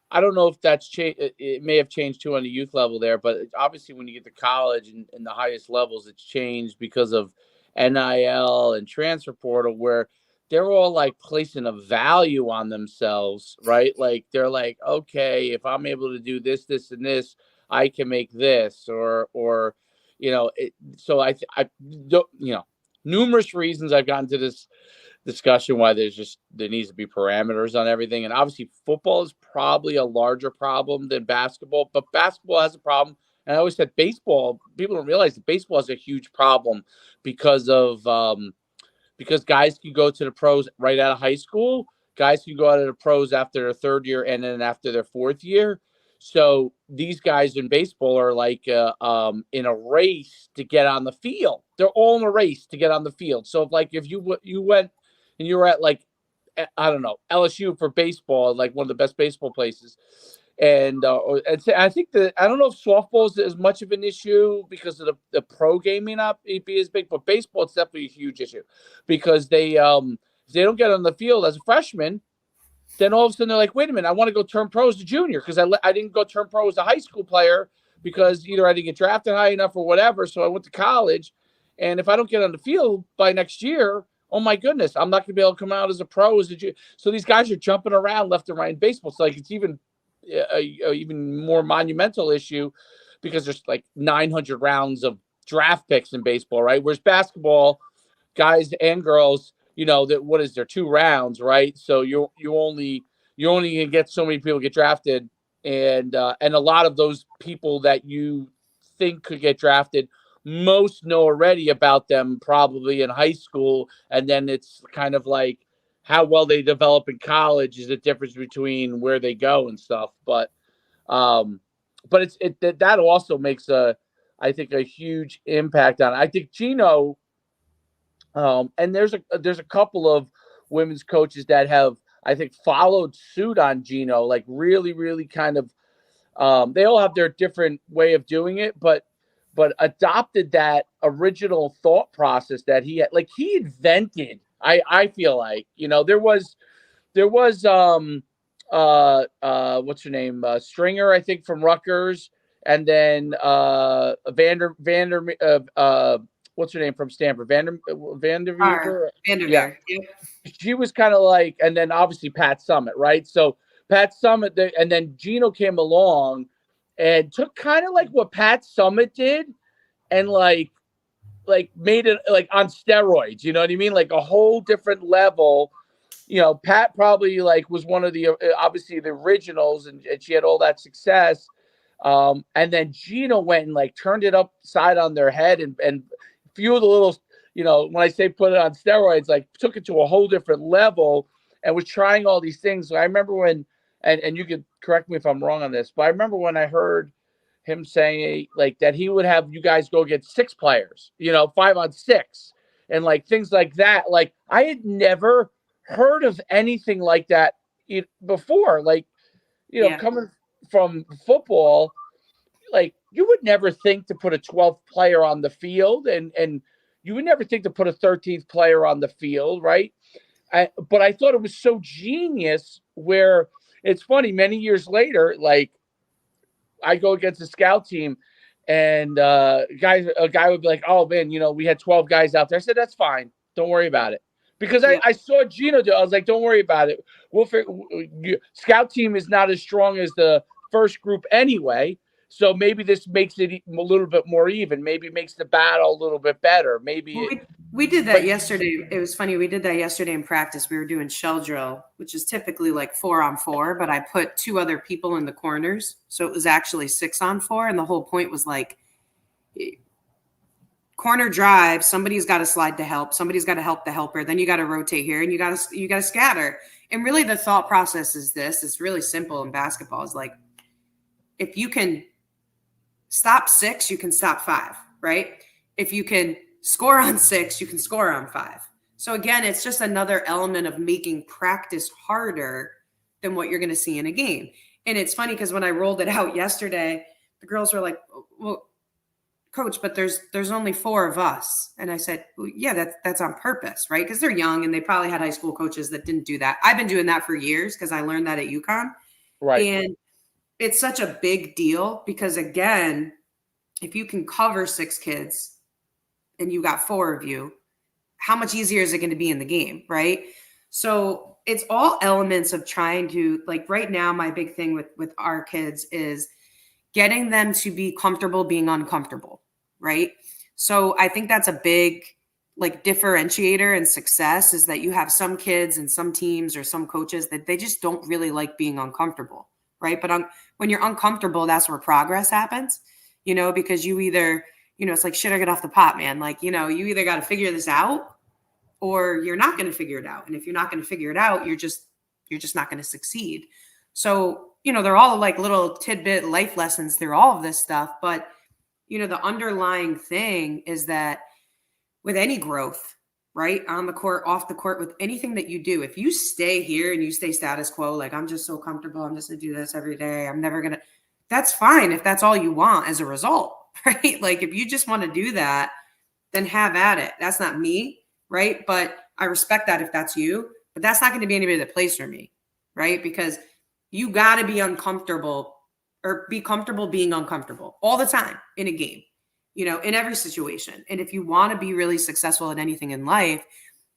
A: I don't know if that's changed. It may have changed too on the youth level there, but obviously when you get to college and the highest levels, it's changed because of NIL and transfer portal, where they're all like placing a value on themselves, right? Like they're like, okay, if I'm able to do this, this, and this, I can make this, or so I don't, numerous reasons I've gotten to this discussion why there needs to be parameters on everything. And obviously football is probably a larger problem than basketball, but basketball has a problem. And I always said baseball, people don't realize that baseball is a huge problem because guys can go to the pros right out of high school. Guys can go out of the pros after their third year and then after their fourth year. So these guys in baseball are like in a race to get on the field. They're all in a race to get on the field. So if you went and you were at like, I don't know, LSU for baseball, like one of the best baseball places. And I think I don't know if softball is as much of an issue because of the pro game may not be as big, but baseball, it's definitely a huge issue because if they don't get on the field as a freshman, then all of a sudden they're like, wait a minute, I want to go turn pro as a junior because I didn't go turn pro as a high school player because either I didn't get drafted high enough or whatever. So I went to college. And if I don't get on the field by next year, oh my goodness, I'm not going to be able to come out as a pro as a junior. So these guys are jumping around left and right in baseball. So like it's even even more monumental issue because there's like 900 rounds of draft picks in baseball, right? Whereas basketball, guys and girls, that what is there 2 rounds, right? So you only gonna get so many people get drafted, and a lot of those people that you think could get drafted, most know already about them probably in high school, and then it's kind of like how well they develop in college is the difference between where they go and stuff. But that also makes I think a huge impact on it. I think Geno, and there's a couple of women's coaches that have, I think, followed suit on Geno, like really, really kind of, they all have their different way of doing it, but adopted that original thought process that he had. Like he invented, I feel like, there was what's her name, Stringer, I think, from Rutgers, and then Vander what's her name from Stanford, Vanderveer. Yeah,
B: Vanderveer. Yep.
A: she was kind of like, and then obviously Pat Summitt, right? So Pat Summitt, and then Geno came along and took kind of like what Pat Summitt did, and like made it like on steroids. You know what I mean? Like a whole different level. Pat probably like was one of the obviously the originals, and she had all that success. And then Geno went and like turned it upside on their head, and few of the little, when I say put it on steroids, like took it to a whole different level and was trying all these things. So I remember when, and you could correct me if I'm wrong on this, but I remember when I heard him saying like that he would have you guys go get 6 players, 5-on-6, and like things like that. Like I had never heard of anything like that before. Like, coming from football, like you would never think to put a 12th player on the field, and you would never think to put a 13th player on the field, right? But I thought it was so genius. Where it's funny, many years later, like I go against the scout team, and a guy would be like, "Oh man, we had 12 guys out there." I said, "That's fine, don't worry about it." Because I saw Geno do it. I was like, don't worry about it. Scout team is not as strong as the first group anyway. So maybe this makes it a little bit more even. Maybe it makes the battle a little bit better.
B: We did that yesterday. It was funny. We did that yesterday in practice. We were doing shell drill, which is typically like 4-on-4, but I put 2 other people in the corners. So it was actually 6-on-4. And the whole point was like, corner drive, somebody's got to slide to help. Somebody's got to help the helper. Then you got to rotate here, and you got to scatter. And really the thought process is this. It's really simple in basketball. It's like, if you can stop 6, you can stop 5, right? If you can score on 6, you can score on 5. So again, it's just another element of making practice harder than what you're going to see in a game. And it's funny because when I rolled it out yesterday, the girls were like, well, Coach, but there's only 4 of us. And I said, well, yeah, that's on purpose, right? Because they're young and they probably had high school coaches that didn't do that. I've been doing that for years because I learned that at UConn.
A: Right.
B: And it's such a big deal because, again, if you can cover 6 kids and you got 4 of you, how much easier is it going to be in the game, right? So it's all elements of trying to, like right now, my big thing with our kids is getting them to be comfortable being uncomfortable, right? So I think that's a big like differentiator in success is that you have some kids and some teams or some coaches that they just don't really like being uncomfortable, right? But when you're uncomfortable, that's where progress happens, because you either, it's like shit or get off the pot, man. Like, you either got to figure this out or you're not going to figure it out. And if you're not going to figure it out, you're just not going to succeed. So, they're all like little tidbit life lessons through all of this stuff. But, the underlying thing is that with any growth, right, on the court, off the court, with anything that you do, if you stay here and you stay status quo, like I'm just so comfortable, I'm just going to do this every day, I'm never going to, that's fine if that's all you want as a result, right? Like if you just want to do that, then have at it. That's not me, right? But I respect that if that's you, but that's not going to be anybody that plays for me, right? Because you got to be uncomfortable or be comfortable being uncomfortable all the time in a game, you know, in every situation. And if you want to be really successful at anything in life,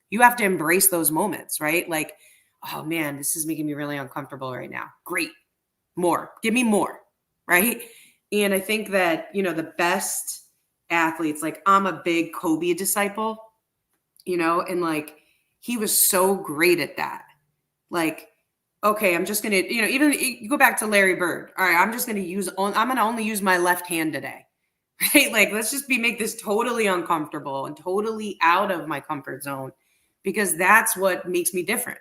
B: you have to embrace those moments, right? Like, oh man, this is making me really uncomfortable right now. Great. More. Give me more, right? And I think that, you know, the best athletes, like I'm a big Kobe disciple, you know, and like he was so great at that. Like, okay, I'm just going to, you know, even you go back to Larry Bird. All right, I'm going to only use my left hand today. Right? Like, let's just make this totally uncomfortable and totally out of my comfort zone, because that's what makes me different.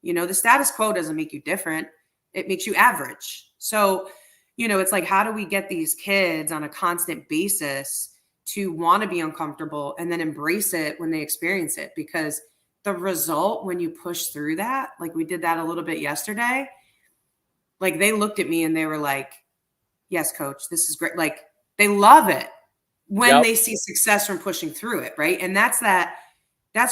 B: You know, the status quo doesn't make you different. It makes you average. So, you know, it's like, how do we get these kids on a constant basis to want to be uncomfortable and then embrace it when they experience it? Because the result when you push through that, like we did that a little bit yesterday, like they looked at me and they were like, yes, coach, this is great. Like they love it when they see success from pushing through it. Right. And that's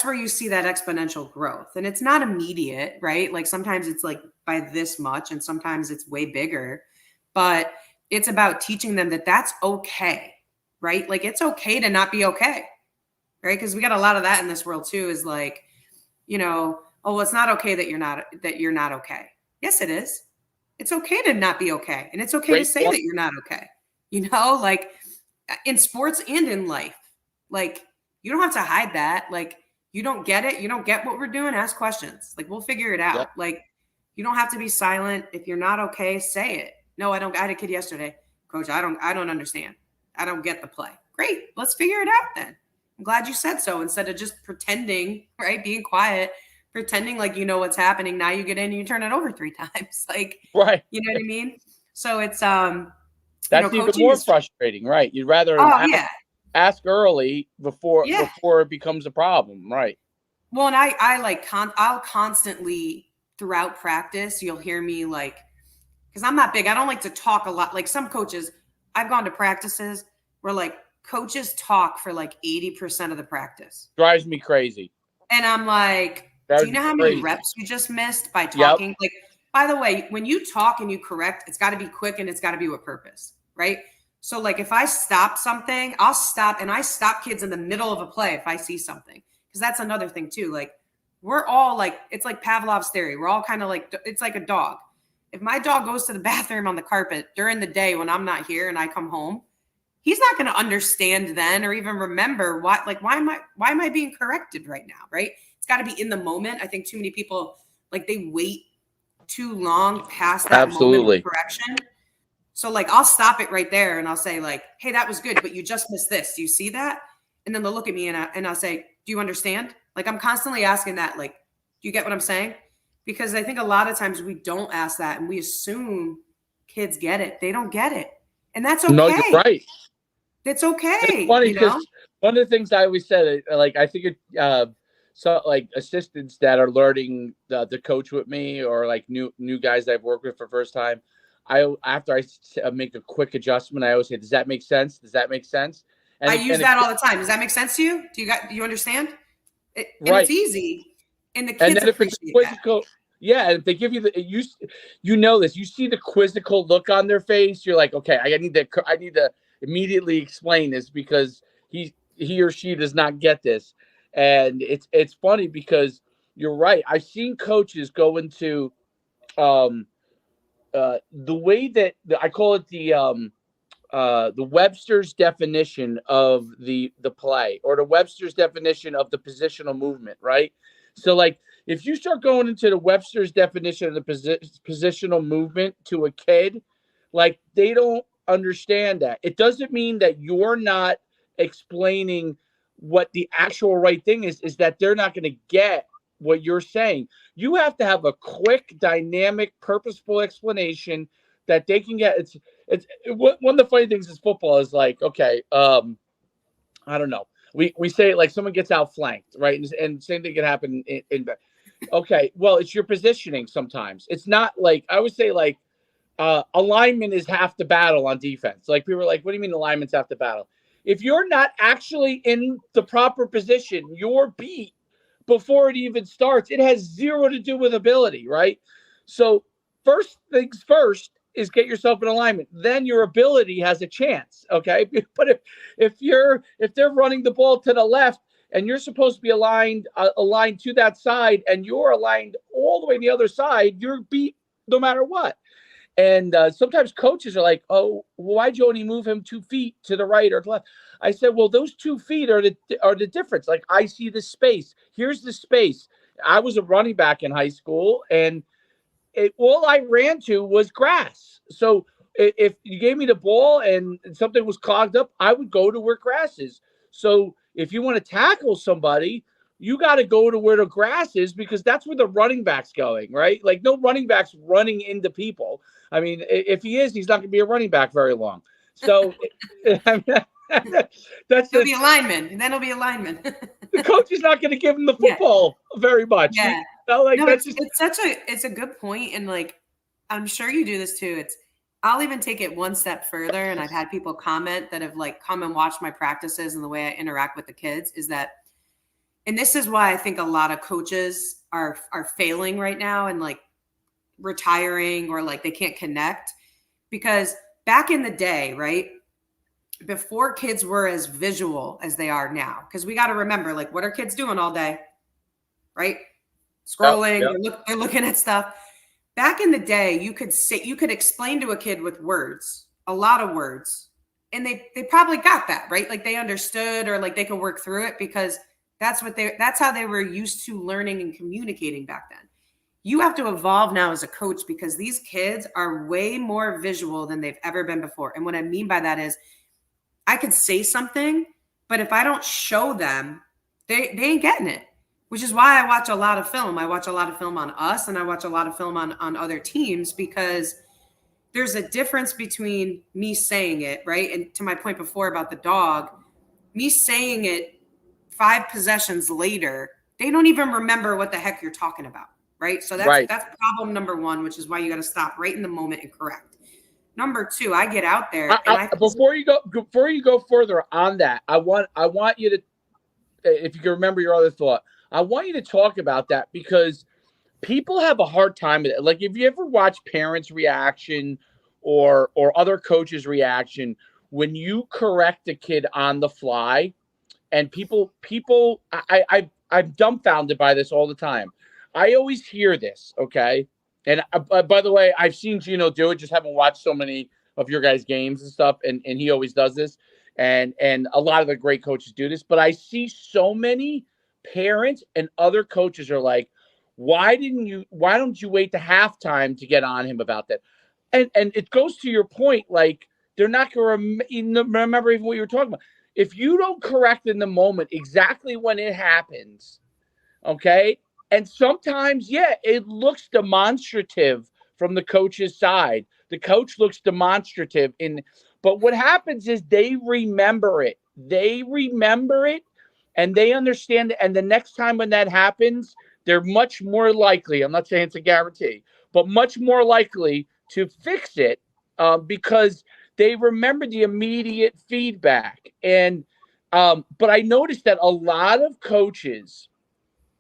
B: where you see that exponential growth. And it's not immediate, right? Like sometimes it's like by this much and sometimes it's way bigger, but it's about teaching them that that's okay, right? Like it's okay to not be okay, right? Because we got a lot of that in this world too, is like, you know, oh, well, it's not okay that you're not okay. Yes, it is. It's okay to not be okay. And it's okay to say that you're not okay. You know, like in sports and in life, like you don't have to hide that. Like you don't get it. You don't get what we're doing. Ask questions. Like we'll figure it out. Yep. Like you don't have to be silent. If you're not okay, say it. No, I don't. I had a kid yesterday, coach. I don't understand. I don't get the play. Great. Let's figure it out then. I'm glad you said so, instead of just pretending, right? Being quiet, pretending like you know what's happening. Now you get in and you turn it over 3 times. Like,
A: right.
B: You know what I mean? So it's
A: that's even more frustrating, right? You'd rather ask early before it becomes a problem, right?
B: Well, and I'll constantly throughout practice, you'll hear me like, because I'm not big. I don't like to talk a lot. Like some coaches, I've gone to practices where like coaches talk for like 80% of the practice.
A: Drives me crazy.
B: And I'm like, do you know how many reps you just missed by talking? Yep. Like, by the way, when you talk and you correct, it's got to be quick and it's got to be with purpose, right? So like if I stop something, I'll stop, and I stop kids in the middle of a play if I see something. Because that's another thing too. Like we're all like, it's like Pavlov's theory. We're all kind of like, it's like a dog. If my dog goes to the bathroom on the carpet during the day when I'm not here and I come home, he's not going to understand then or even remember why am I being corrected right now, right? It's got to be in the moment. I think too many people, like they wait too long past that moment of correction. So like I'll stop it right there and I'll say like, hey, that was good, but you just missed this. Do you see that? And then they'll look at me and I'll say, do you understand? Like I'm constantly asking that, like, do you get what I'm saying? Because I think a lot of times we don't ask that and we assume kids get it. They don't get it. And that's okay.
A: No, you're right.
B: It's okay.
A: It's funny because one of the things I always said, like I think so like assistants that are learning the coach with me, or like new guys I've worked with for the first time, after I make a quick adjustment, I always say, does that make sense? Does that make sense?
B: And I use that all the time. Does that make sense to you? Do you understand? And it's easy. And the kids appreciate that.
A: Yeah, and if they give you you know this, you see the quizzical look on their face. You're like, okay, I need to immediately explain this because he or she does not get this. And it's funny because you're right. I've seen coaches go into the way that I call it the Webster's definition of the play, or the Webster's definition of the positional movement, right? So like if you start going into the Webster's definition of the positional movement to a kid, like they don't understand that. It doesn't mean that you're not explaining what the actual right thing is that they're not going to get what you're saying. You have to have a quick, dynamic, purposeful explanation that they can get. It's one of the funny things is football is like, okay, I don't know. We say it like someone gets outflanked, right? And same thing can happen in okay, well, it's your positioning sometimes. It's not like, I would say like alignment is half the battle on defense. Like people are like, what do you mean alignment's half the battle? If you're not actually in the proper position, you're beat before it even starts. It has zero to do with ability, right? So first things first is get yourself in alignment. Then your ability has a chance. Okay. But if they're running the ball to the left and you're supposed to be aligned to that side and you're aligned all the way to the other side, you're beat no matter what. And sometimes coaches are like, "Oh, why'd you only move him 2 feet to the right or to left?" I said, "Well, those 2 feet are the difference. Like I see the space. Here's the space. I was a running back in high school, and all I ran to was grass. So if you gave me the ball and something was clogged up, I would go to where grass is. So if you want to tackle somebody, you got to go to where the grass is because that's where the running back's going, right? Like no running back's running into people. I mean, if he is, he's not going to be a running back very long. So that's
B: He'll be a lineman, and then he'll be a lineman.
A: The coach is not going to give him the football very much.
B: Yeah.
A: Like
B: no,
A: that's
B: it's a good point, and like I'm sure you do this too. I'll even take it one step further, and I've had people comment that have like come and watched my practices and the way I interact with the kids is that, and this is why I think a lot of coaches are failing right now and like retiring or like they can't connect, because back in the day, right, before kids were as visual as they are now, because we got to remember, like, what are kids doing all day, right? Scrolling, They're looking at stuff. Back in the day, you could explain to a kid with words, a lot of words, and they probably got that, right? Like they understood or like they could work through it because that's how they were used to learning and communicating back then. You have to evolve now as a coach because these kids are way more visual than they've ever been before. And what I mean by that is I could say something, but if I don't show them, they ain't getting it, which is why I watch a lot of film. I watch a lot of film on us and I watch a lot of film on other teams because there's a difference between me saying it, right? And to my point before about the dog, me saying it 5 possessions later, they don't even remember what the heck you're talking about, right? So that's problem number 1, which is why you got to stop right in the moment and correct. Number 2, I get out there
A: before you go further on that, I want you to, if you can remember your other thought, I want you to talk about that because people have a hard time with it. Like if you ever watch parents' reaction or other coaches' reaction when you correct a kid on the fly, and people, I'm dumbfounded by this all the time. I always hear this, okay? And by the way, I've seen Geno do it, just haven't watched so many of your guys' games and stuff, and he always does this. And a lot of the great coaches do this, but I see so many parents and other coaches are like, why don't you wait to halftime to get on him about that? And it goes to your point, like they're not going to remember even what you were talking about. If you don't correct in the moment exactly when it happens, okay? And sometimes, it looks demonstrative from the coach's side. The coach looks demonstrative but what happens is they remember it. And they understand it. And the next time when that happens, they're much more likely, I'm not saying it's a guarantee, but much more likely to fix it because they remember the immediate feedback. And but I noticed that a lot of coaches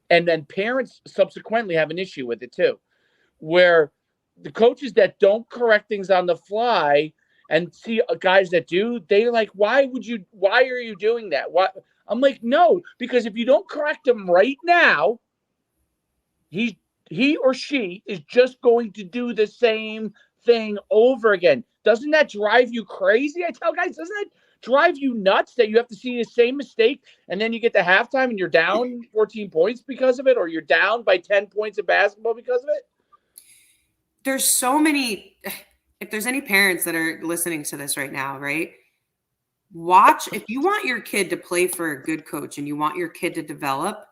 A: and then parents subsequently have an issue with it too, where the coaches that don't correct things on the fly and see guys that do, they're like, why are you doing that? Why? I'm like, no, because if you don't correct him right now, he or she is just going to do the same thing over again. Doesn't that drive you crazy? I tell guys, doesn't that drive you nuts that you have to see the same mistake and then you get to halftime and you're down 14 points because of it, or you're down by 10 points in basketball because of it?
B: There's so many, if there's any parents that are listening to this right now, right? Watch, if you want your kid to play for a good coach and you want your kid to develop,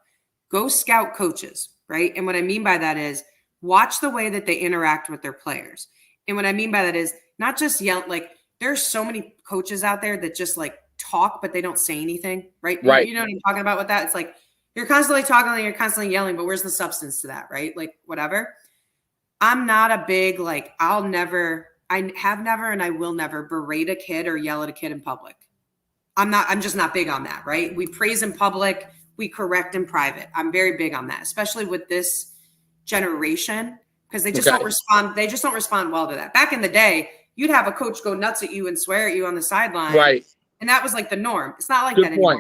B: go scout coaches, right? And what I mean by that is watch the way that they interact with their players. And what I mean by that is not just yell, like there's so many coaches out there that just like talk, but they don't say anything, right?
A: Right.
B: You know what I'm talking about with that? It's like you're constantly talking and you're constantly yelling, but where's the substance to that, right? Like whatever. I'm not a big, like, I have never, and I will never berate a kid or yell at a kid in public. I'm just not big on that, right? We praise in public, we correct in private. I'm very big on that, especially with this generation, because they just don't respond. They just don't respond well to that. Back in the day, you'd have a coach go nuts at you and swear at you on the sideline.
A: Right.
B: And that was like the norm. It's not like that anymore.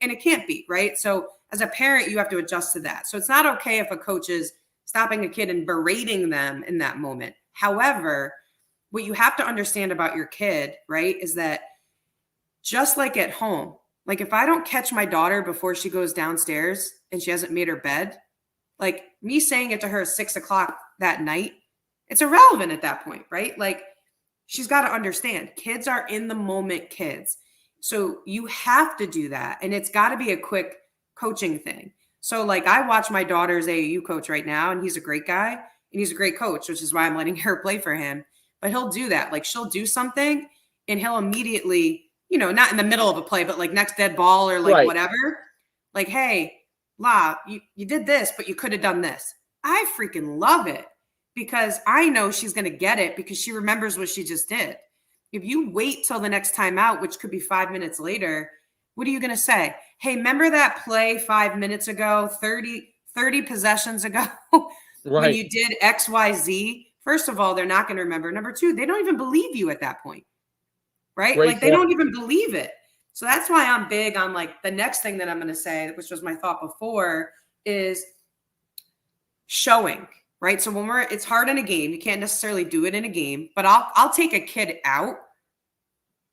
B: And it can't be, right? So as a parent, you have to adjust to that. So it's not okay if a coach is stopping a kid and berating them in that moment. However, what you have to understand about your kid, right, is that just like at home, like if I don't catch my daughter before she goes downstairs and she hasn't made her bed, like me saying it to her at 6 o'clock that night, it's irrelevant at that point, right? Like she's got to understand kids are in the moment kids. So you have to do that. And it's got to be a quick coaching thing. So like I watch my daughter's AAU coach right now, and he's a great guy and he's a great coach, which is why I'm letting her play for him. But he'll do that. Like she'll do something and he'll immediately, not in the middle of a play, but like next dead ball or like whatever. Like, hey, La, you did this, but you could have done this. I freaking love it because I know she's going to get it because she remembers what she just did. If you wait till the next time out, which could be 5 minutes later, what are you going to say? Hey, remember that play 5 minutes ago, 30 possessions ago when you did X, Y, Z? First of all, they're not going to remember. Number two, they don't even believe you at that point, right? Like they don't even believe it. So that's why I'm big on like the next thing that I'm going to say, which was my thought before, is showing, right? So when it's hard in a game, you can't necessarily do it in a game, but I'll take a kid out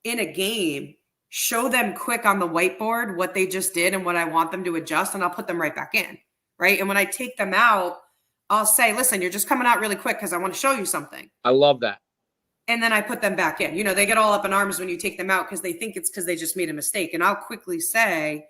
B: in a game, show them quick on the whiteboard what they just did and what I want them to adjust, and I'll put them right back in, right? And when I take them out, I'll say, listen, you're just coming out really quick because I want to show you something.
A: I love that.
B: And then I put them back in. They get all up in arms when you take them out because they think it's because they just made a mistake. And I'll quickly say,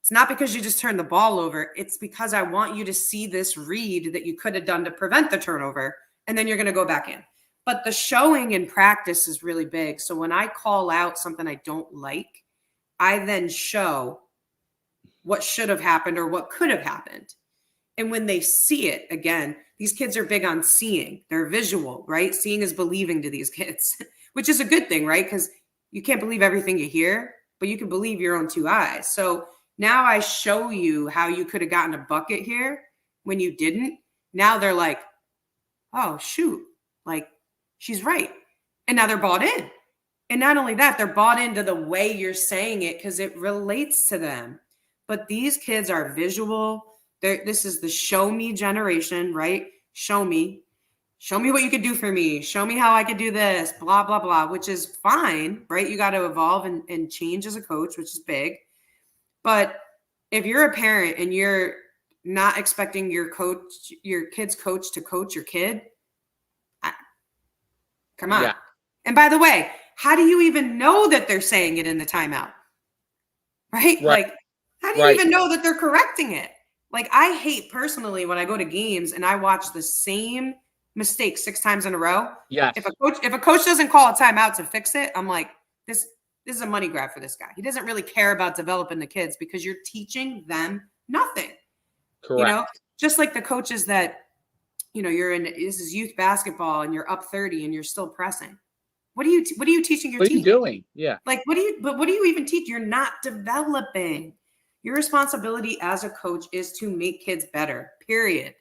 B: it's not because you just turned the ball over. It's because I want you to see this read that you could have done to prevent the turnover. And then you're going to go back in. But the showing in practice is really big. So when I call out something I don't like, I then show what should have happened or what could have happened. And when they see it, again, these kids are big on seeing. They're visual, right? Seeing is believing to these kids, which is a good thing, right? Because you can't believe everything you hear, but you can believe your own two eyes. So now I show you how you could have gotten a bucket here when you didn't. Now they're like, oh, shoot, like she's right. And now they're bought in. And not only that, they're bought into the way you're saying it because it relates to them. But these kids are visual. This is the show me generation, right? Show me what you could do for me. Show me how I could do this, blah, blah, blah, which is fine, right? You got to evolve and change as a coach, which is big. But if you're a parent and you're not expecting your kid's coach to coach your kid, come on. Yeah. And by the way, how do you even know that they're saying it in the timeout? Right? Like, how do you even know that they're correcting it? Like, I hate personally when I go to games and I watch the same mistake 6 times in a row.
A: Yes.
B: If a coach doesn't call a timeout to fix it, I'm like, this is a money grab for this guy. He doesn't really care about developing the kids because you're teaching them nothing.
A: Correct.
B: Just like the coaches that, you're in, this is youth basketball and you're up 30 and you're still pressing. What are you teaching your team?
A: What are you doing? Yeah.
B: Like, what do you even teach? You're not developing. Your responsibility as a coach is to make kids better, period.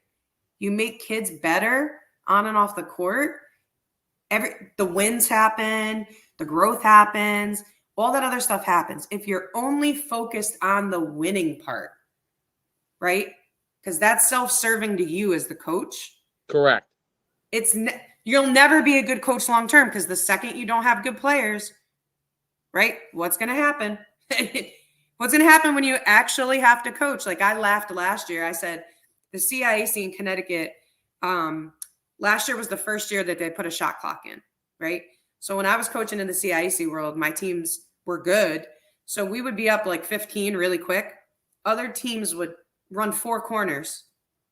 B: You make kids better on and off the court. The wins happen, the growth happens, all that other stuff happens. If you're only focused on the winning part, right? Because that's self-serving to you as the coach.
A: Correct.
B: You'll never be a good coach long-term because the second you don't have good players, right? What's going to happen? What's going to happen when you actually have to coach? Like I laughed last year. I said the CIAC in Connecticut, last year was the first year that they put a shot clock in, right? So when I was coaching in the CIAC world, my teams were good. So we would be up like 15 really quick. Other teams would run 4 corners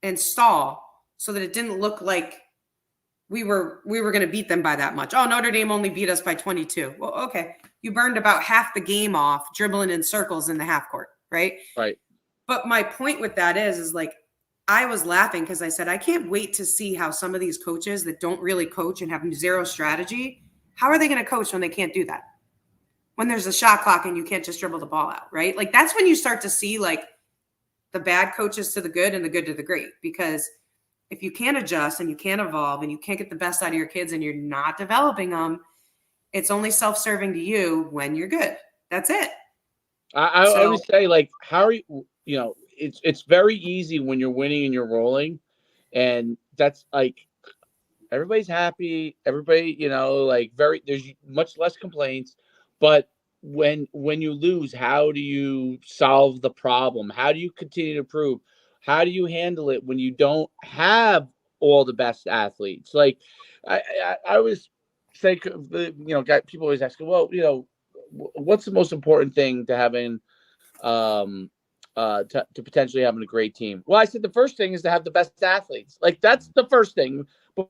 B: and stall so that it didn't look like we were going to beat them by that much. Oh, Notre Dame only beat us by 22. Well, okay. You burned about half the game off dribbling in circles in the half court, right?
A: Right.
B: But my point with that is like, I was laughing because I said, I can't wait to see how some of these coaches that don't really coach and have zero strategy, how are they going to coach when they can't do that? When there's a shot clock and you can't just dribble the ball out, right? Like that's when you start to see like the bad coaches to the good and the good to the great, because if you can't adjust and you can't evolve and you can't get the best out of your kids and you're not developing them, it's only self-serving to you when you're good. That's it.
A: I always say, like, how are you, it's very easy when you're winning and you're rolling. And that's like, everybody's happy. Everybody, like, there's much less complaints. But when you lose, how do you solve the problem? How do you continue to improve? How do you handle it when you don't have all the best athletes? Like, I always say, people always ask, well, what's the most important thing to having, to potentially having a great team? Well, I said the first thing is to have the best athletes. Like, that's the first thing.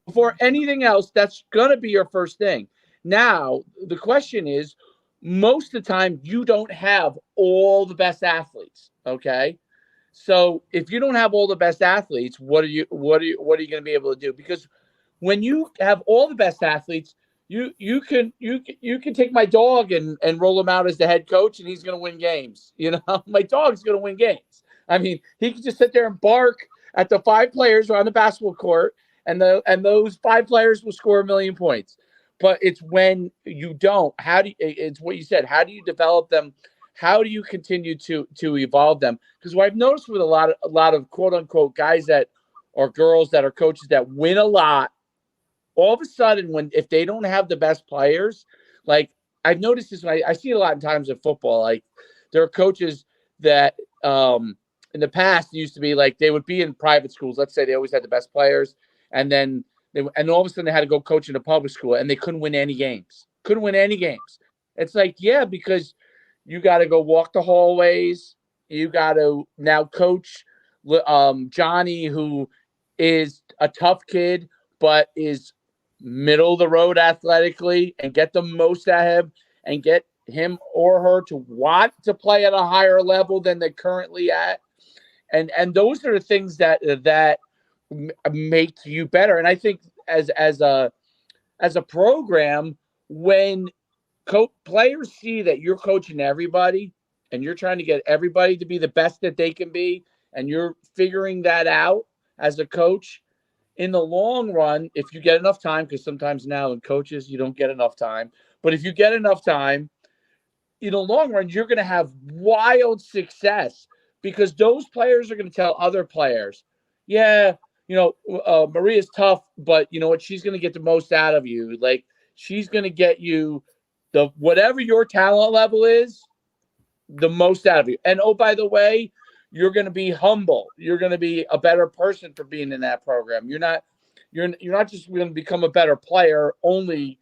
A: Before anything else, that's going to be your first thing. Now, the question is, most of the time, you don't have all the best athletes. Okay. So if you don't have all the best athletes, what are you going to be able to do? Because when you have all the best athletes, you can take my dog and roll him out as the head coach, and he's going to win games. My dog's going to win games. I mean, he can just sit there and bark at the 5 players around the basketball court, and those 5 players will score 1 million points. But it's when you don't. It's what you said. How do you develop them? How do you continue to evolve them? Because what I've noticed with a lot of quote unquote guys that or girls that are coaches that win a lot, all of a sudden, if they don't have the best players, like, I've noticed this when I see it a lot of times in football. Like, there are coaches that in the past used to be like, they would be in private schools. Let's say they always had the best players, and then all of a sudden they had to go coach in a public school, and they couldn't win any games. It's like, yeah, because you got to go walk the hallways. You got to now coach Johnny, who is a tough kid, but is middle of the road athletically, and get the most out of him and get him or her to want to play at a higher level than they're currently at. And those are the things that make you better. And I think as a program, when players see that you're coaching everybody and you're trying to get everybody to be the best that they can be, and you're figuring that out as a coach, in the long run, if you get enough time, because sometimes now in coaches, you don't get enough time. But if you get enough time, in the long run, you're going to have wild success, because those players are going to tell other players, yeah, Maria's tough, but you know what? She's going to get the most out of you. Like, she's going to get you whatever your talent level is, the most out of you. And, oh, by the way, you're going to be humble. You're going to be a better person for being in that program. You're not just going to become a better player only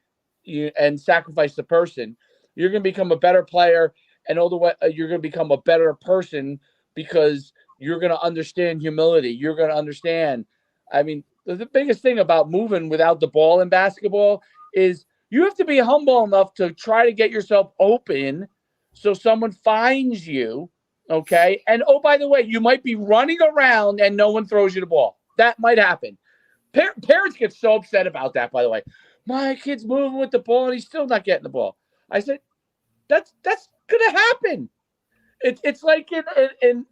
A: and sacrifice the person. You're going to become a better player, and all the way you're going to become a better person, because you're going to understand humility. You're going to understand. I mean, the biggest thing about moving without the ball in basketball is you have to be humble enough to try to get yourself open so someone finds you. Okay. And, oh, by the way, you might be running around and no one throws you the ball. That might happen. Parents get so upset about that, by the way. My kid's moving with the ball and he's still not getting the ball. I said, that's going to happen. It's like in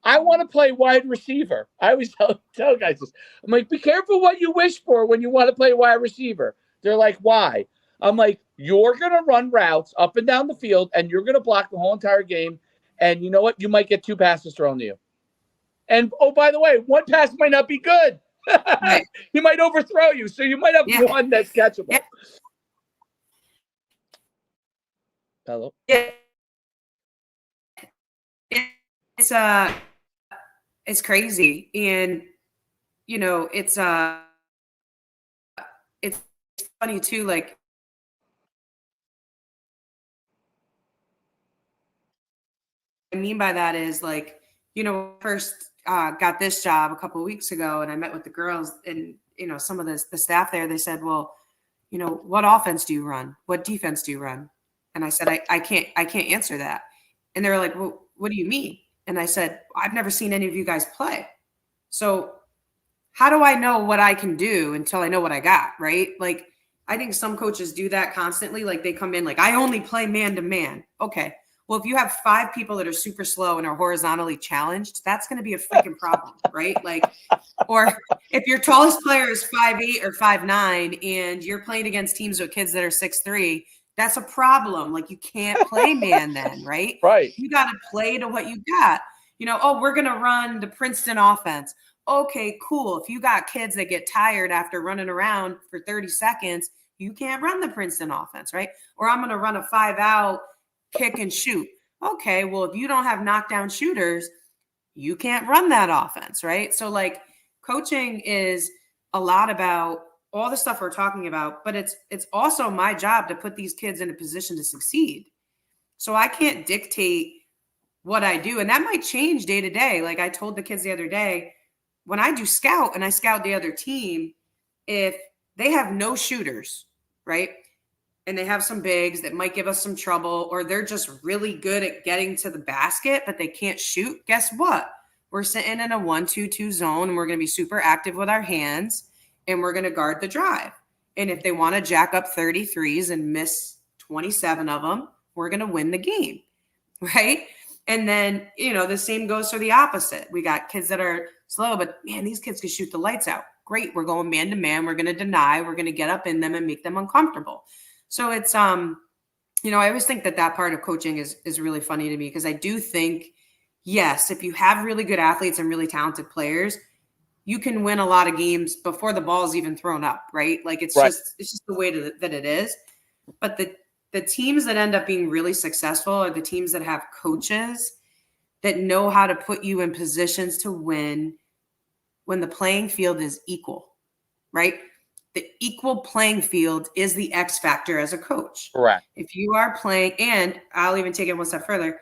A: I want to play wide receiver. I always tell guys this. I'm like, be careful what you wish for when you want to play wide receiver. They're like, why? I'm like, you're going to run routes up and down the field, and you're going to block the whole entire game. And you know what? You might get 2 passes thrown to you. And, oh, by the way, 1 pass might not be good. Right. He might overthrow you. So you might have one that's catchable. Yeah. Hello?
B: Yeah. It's crazy. And, it's funny too. Like, what I mean by that is, like, first got this job a couple of weeks ago, and I met with the girls, and some of the staff there. They said, well, what offense do you run? What defense do you run? And I said, I can't answer that. And they were like, well, what do you mean? And I said, I've never seen any of you guys play. So how do I know what I can do until I know what I got, right? Like, I think some coaches do that constantly. Like, they come in like, I only play man to man. Okay. Well, if you have 5 people that are super slow and are horizontally challenged, that's going to be a freaking problem, right? Like, or if your tallest player is 5'8" or 5'9", and you're playing against teams with kids that are 6'3", that's a problem. Like, you can't play man then, right?
A: Right.
B: You got to play to what you got. Oh, we're going to run the Princeton offense. Okay, cool. If you got kids that get tired after running around for 30 seconds, you can't run the Princeton offense, right? Or I'm going to run a 5-out kick and shoot. Okay, well, if you don't have knockdown shooters, you can't run that offense, right? So like coaching is a lot about all the stuff we're talking about, but it's also my job to put these kids in a position to succeed. So I can't dictate what I do. And that might change day to day. Like I told the kids the other day, when I do scout and I scout the other team, if they have no shooters, right? And they have some bigs that might give us some trouble, or they're just really good at getting to the basket, but they can't shoot. Guess what? We're sitting in a 1-2-2 zone, and we're going to be super active with our hands, and we're going to guard the drive. And if they want to jack up 33s and miss 27 of them, we're going to win the game, right? And then, the same goes for the opposite. We got kids that are slow, but man, these kids can shoot the lights out. Great. We're going man to man. We're going to deny. We're going to get up in them and make them uncomfortable. So it's, I always think that part of coaching is really funny to me, because I do think, yes, if you have really good athletes and really talented players, you can win a lot of games before the ball is even thrown up, right? Like it's just the way that it is. But the teams that end up being really successful are the teams that have coaches that know how to put you in positions to win when the playing field is equal, right? The equal playing field is the X factor as a coach.
A: Correct.
B: If you are playing, and I'll even take it one step further,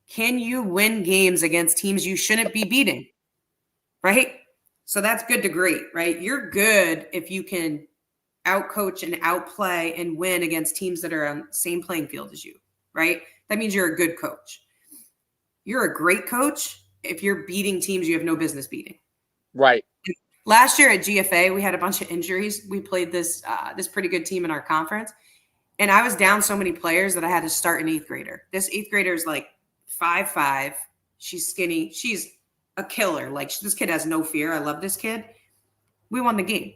B: can you win games against teams you shouldn't be beating? Right? So that's good to great, right? You're good if you can outcoach and outplay and win against teams that are on the same playing field as you, right? That means you're a good coach. You're a great coach if you're beating teams you have no business beating.
A: Right.
B: Last year at GFA, we had a bunch of injuries. We played this pretty good team in our conference, and I was down so many players that I had to start an 8th grader. This 8th grader is like 5'5". She's skinny. She's a killer. Like, this kid has no fear. I love this kid. We won the game.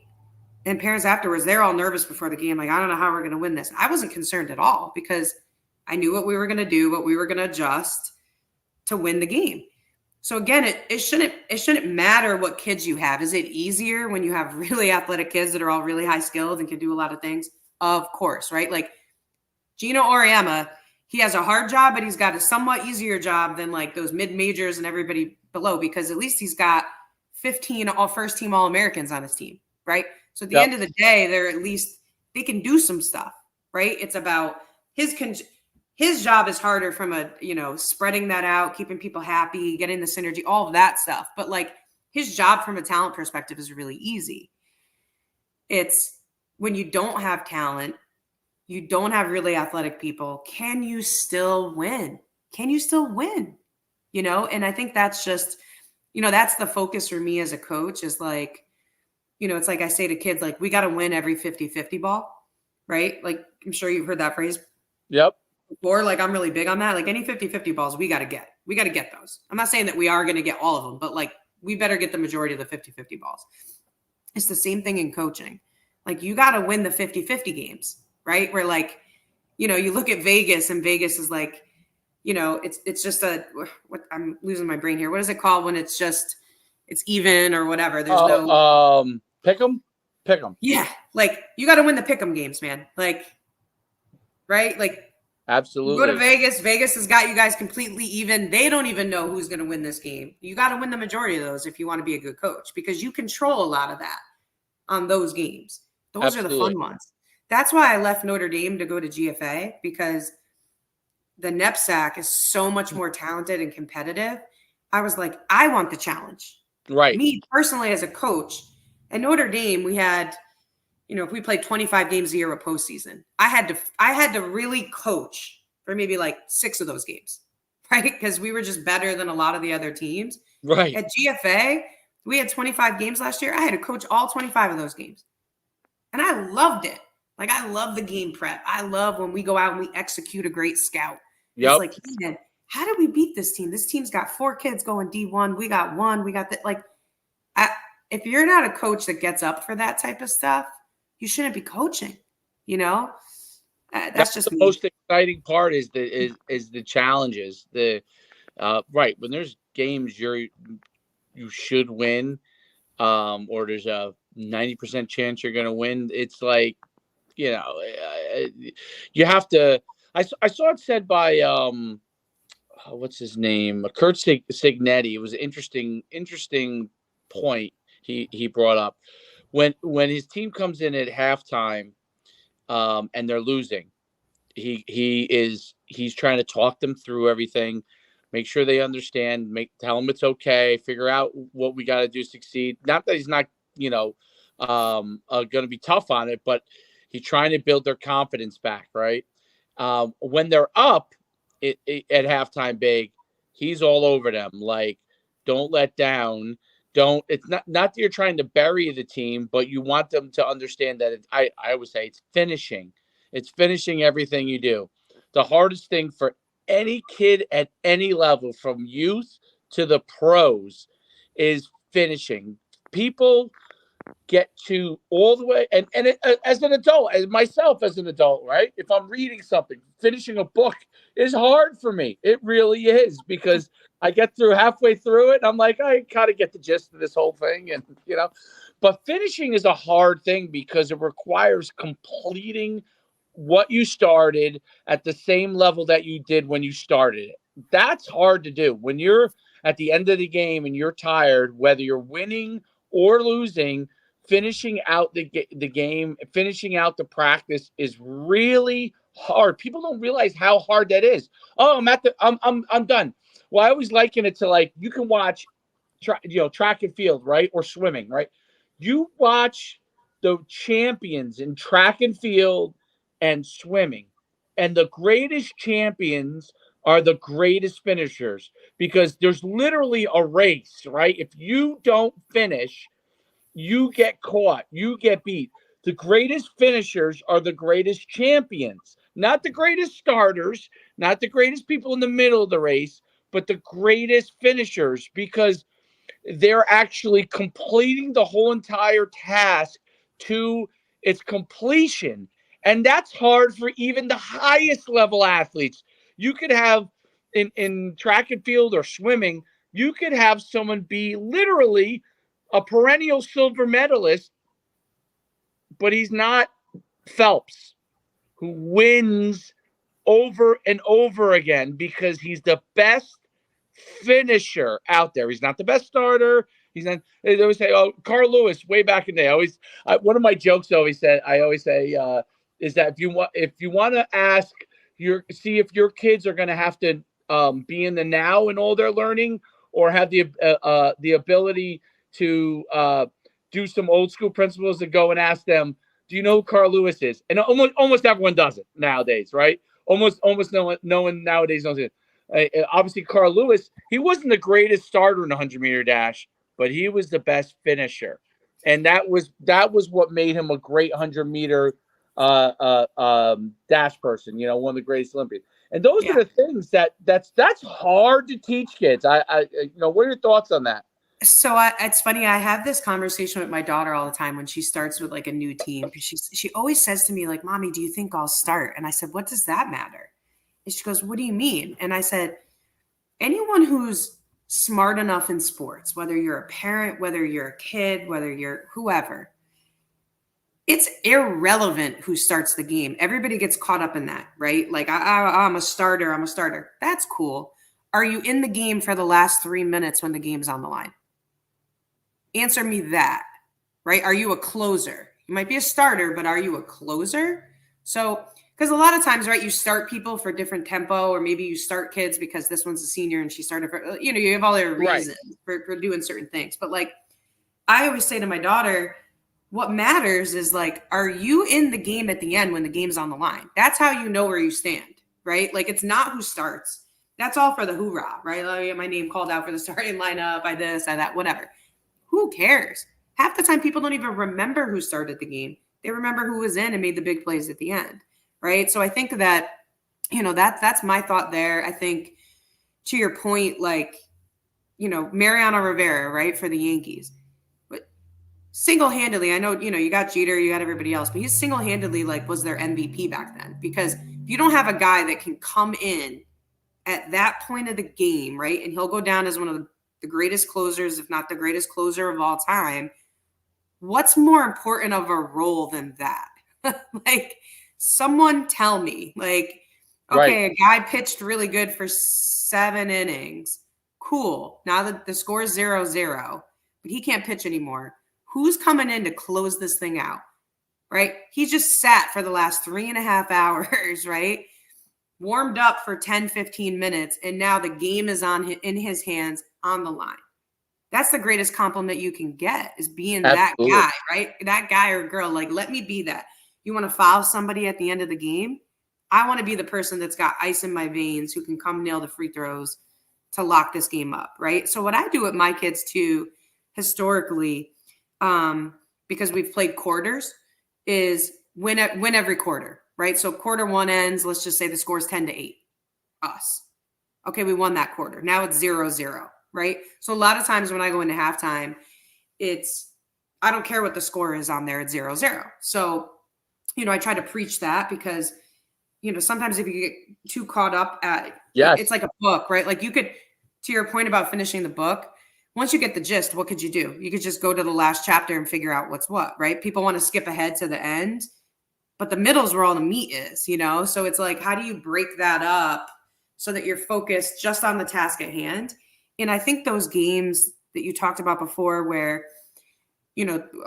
B: And parents afterwards, they're all nervous before the game. Like, I don't know how we're going to win this. I wasn't concerned at all, because I knew what we were going to do, what we were going to adjust to win the game. So again, it shouldn't matter what kids you have. Is it easier when you have really athletic kids that are all really high skilled and can do a lot of things? Of course, right? Like Geno Auriemma, he has a hard job, but he's got a somewhat easier job than like those mid-majors and everybody below, because at least he's got 15 all first-team All-Americans on his team, right? So at the end of the day, they can do some stuff, right? It's about his job is harder from spreading that out, keeping people happy, getting the synergy, all of that stuff. But like his job from a talent perspective is really easy. It's when you don't have talent, you don't have really athletic people, can you still win? Can you still win? And I think that's just, that's the focus for me as a coach, is like, it's like I say to kids, like, we got to win every 50-50 ball, right? Like, I'm sure you've heard that phrase.
A: Yep.
B: Or like, I'm really big on that. Like, any 50-50 balls, we got to get those. I'm not saying that we are going to get all of them, but like, we better get the majority of the 50-50 balls. It's the same thing in coaching. Like, you got to win the 50-50 games, right? Where like, you look at Vegas, and Vegas is like, it's just what I'm losing my brain here. What is it called when it's even or whatever? There's
A: pick 'em.
B: Yeah. Like, you got to win the pick 'em games, man. Like, right? Like,
A: absolutely.
B: You go to Vegas. Vegas has got you guys completely even. They don't even know who's going to win this game. You got to win the majority of those if you want to be a good coach, because you control a lot of that on those games. Those are the fun ones. That's why I left Notre Dame to go to GFA, because the NEPSAC is so much more talented and competitive. I was like, I want the challenge.
A: Right.
B: Me personally as a coach, at Notre Dame, we had, if we played 25 games a year of postseason, I had to really coach for maybe like 6 of those games, right? Because we were just better than a lot of the other teams.
A: Right.
B: At GFA, we had 25 games last year. I had to coach all 25 of those games. And I loved it. Like, I love the game prep. I love when we go out and we execute a great scout. It's
A: Yep.
B: like, man, how did we beat this team? This team's got 4 kids going D1. We got 1. We got that. Like, if you're not a coach that gets up for that type of stuff, you shouldn't be coaching. You know, that's just
A: The
B: me.
A: most exciting part is the challenges. Right, when there's games you should win, or there's a 90% chance you're going to win. It's like, you have to. I saw it said by what's his name, Kurt Signetti. It was an interesting point he brought up when his team comes in at halftime, and they're losing. He's trying to talk them through everything, make sure they understand, tell them it's okay, figure out what we got to do to succeed. Not that he's not, going to be tough on it, but he's trying to build their confidence back, right? When they're up at halftime big, he's all over them, like, don't let down. Don't. It's not that you're trying to bury the team, but you want them to understand that I always say it's finishing. It's finishing everything you do. The hardest thing for any kid at any level, from youth to the pros, is finishing. People get to all the way, and as an adult, as myself as an adult, right? If I'm reading something, finishing a book is hard for me. It really is, because I get through halfway through it and I'm like, I kind of get the gist of this whole thing, and but finishing is a hard thing because it requires completing what you started at the same level that you did when you started it. That's hard to do when you're at the end of the game and you're tired, whether you're winning or losing. Finishing out the game, finishing out the practice is really hard. People don't realize how hard that is. Oh, I'm done. Well, I always liken it to, like, you can watch track and field, right? Or swimming, right? You watch the champions in track and field and swimming, and the greatest champions are the greatest finishers, because there's literally a race, right? If you don't finish, you get caught, you get beat. The greatest finishers are the greatest champions, not the greatest starters, not the greatest people in the middle of the race, but the greatest finishers, because they're actually completing the whole entire task to its completion. And that's hard for even the highest level athletes. You could have in track and field or swimming, you could have someone be literally a perennial silver medalist, but he's not Phelps, who wins over and over again because he's the best finisher out there. He's not the best starter. He's not. They always say, "Oh, Carl Lewis." Way back in the day, one of my jokes I always say is that if you want to ask see if your kids are going to have to be in the now in all their learning, or have the ability to do some old school principles, to go and ask them, "Do you know who Carl Lewis is?" And almost everyone does it nowadays, right? Almost no one nowadays knows it. Obviously, Carl Lewis, he wasn't the greatest starter in the 100-meter dash, but he was the best finisher, and that was what made him a great 100-meter dash person. One of the greatest Olympians. And those are the things that's hard to teach kids. What are your thoughts on that?
B: So it's funny. I have this conversation with my daughter all the time when she starts with like a new team, because she always says to me, like, "Mommy, do you think I'll start?" And I said, "What does that matter?" And she goes, "What do you mean?" And I said, anyone who's smart enough in sports, whether you're a parent, whether you're a kid, whether you're whoever, it's irrelevant who starts the game. Everybody gets caught up in that, right? Like, I'm a starter. I'm a starter. That's cool. Are you in the game for the last 3 minutes when the game's on the line? Answer me that, right? Are you a closer? You might be a starter, but are you a closer? So, because a lot of times, right, you start people for different tempo, or maybe you start kids because this one's a senior and she started for, you have all their reasons for doing certain things. But like, I always say to my daughter, what matters is, like, are you in the game at the end when the game's on the line? That's how you know where you stand, right? Like, it's not who starts. That's all for the hoorah, right? Like, I get my name called out for the starting lineup, I this, I that, whatever. Who cares? Half the time, people don't even remember who started the game. They remember who was in and made the big plays at the end, right? So I think that that's my thought there. I think to your point, like, Mariano Rivera, right, for the Yankees. But single-handedly, I know, you got Jeter, you got everybody else, but he's single-handedly like was their MVP back then. Because if you don't have a guy that can come in at that point of the game, right, and he'll go down as one of the greatest closers, if not the greatest closer of all time, what's more important of a role than that? Like, someone tell me, like, okay,
A: Right.
B: a guy pitched really good for 7 innings. Cool. Now that the score is 0-0, but he can't pitch anymore. Who's coming in to close this thing out? Right? He just sat for the last 3.5 hours, right? Warmed up for 10, 15 minutes, and now the game is in his hands on the line. That's the greatest compliment you can get, is being that
A: Absolutely.
B: guy, right? That guy or girl, like, let me be that. You want to foul somebody at the end of the game? I want to be the person that's got ice in my veins who can come nail the free throws to lock this game up, right? So what I do with my kids too, historically, because we've played quarters, is win every quarter, right? So quarter one ends, let's just say the score is 10-8, us. Okay, we won that quarter. Now it's 0-0, right? So a lot of times when I go into halftime, I don't care what the score is on there, it's 0-0. So, I try to preach that because, sometimes if you get too caught up
A: Yes.
B: it's like a book, right? Like, you could, to your point about finishing the book, once you get the gist, what could you do? You could just go to the last chapter and figure out what's what, right? People want to skip ahead to the end, but the middle's where all the meat is, So it's like, how do you break that up so that you're focused just on the task at hand? And I think those games that you talked about before where,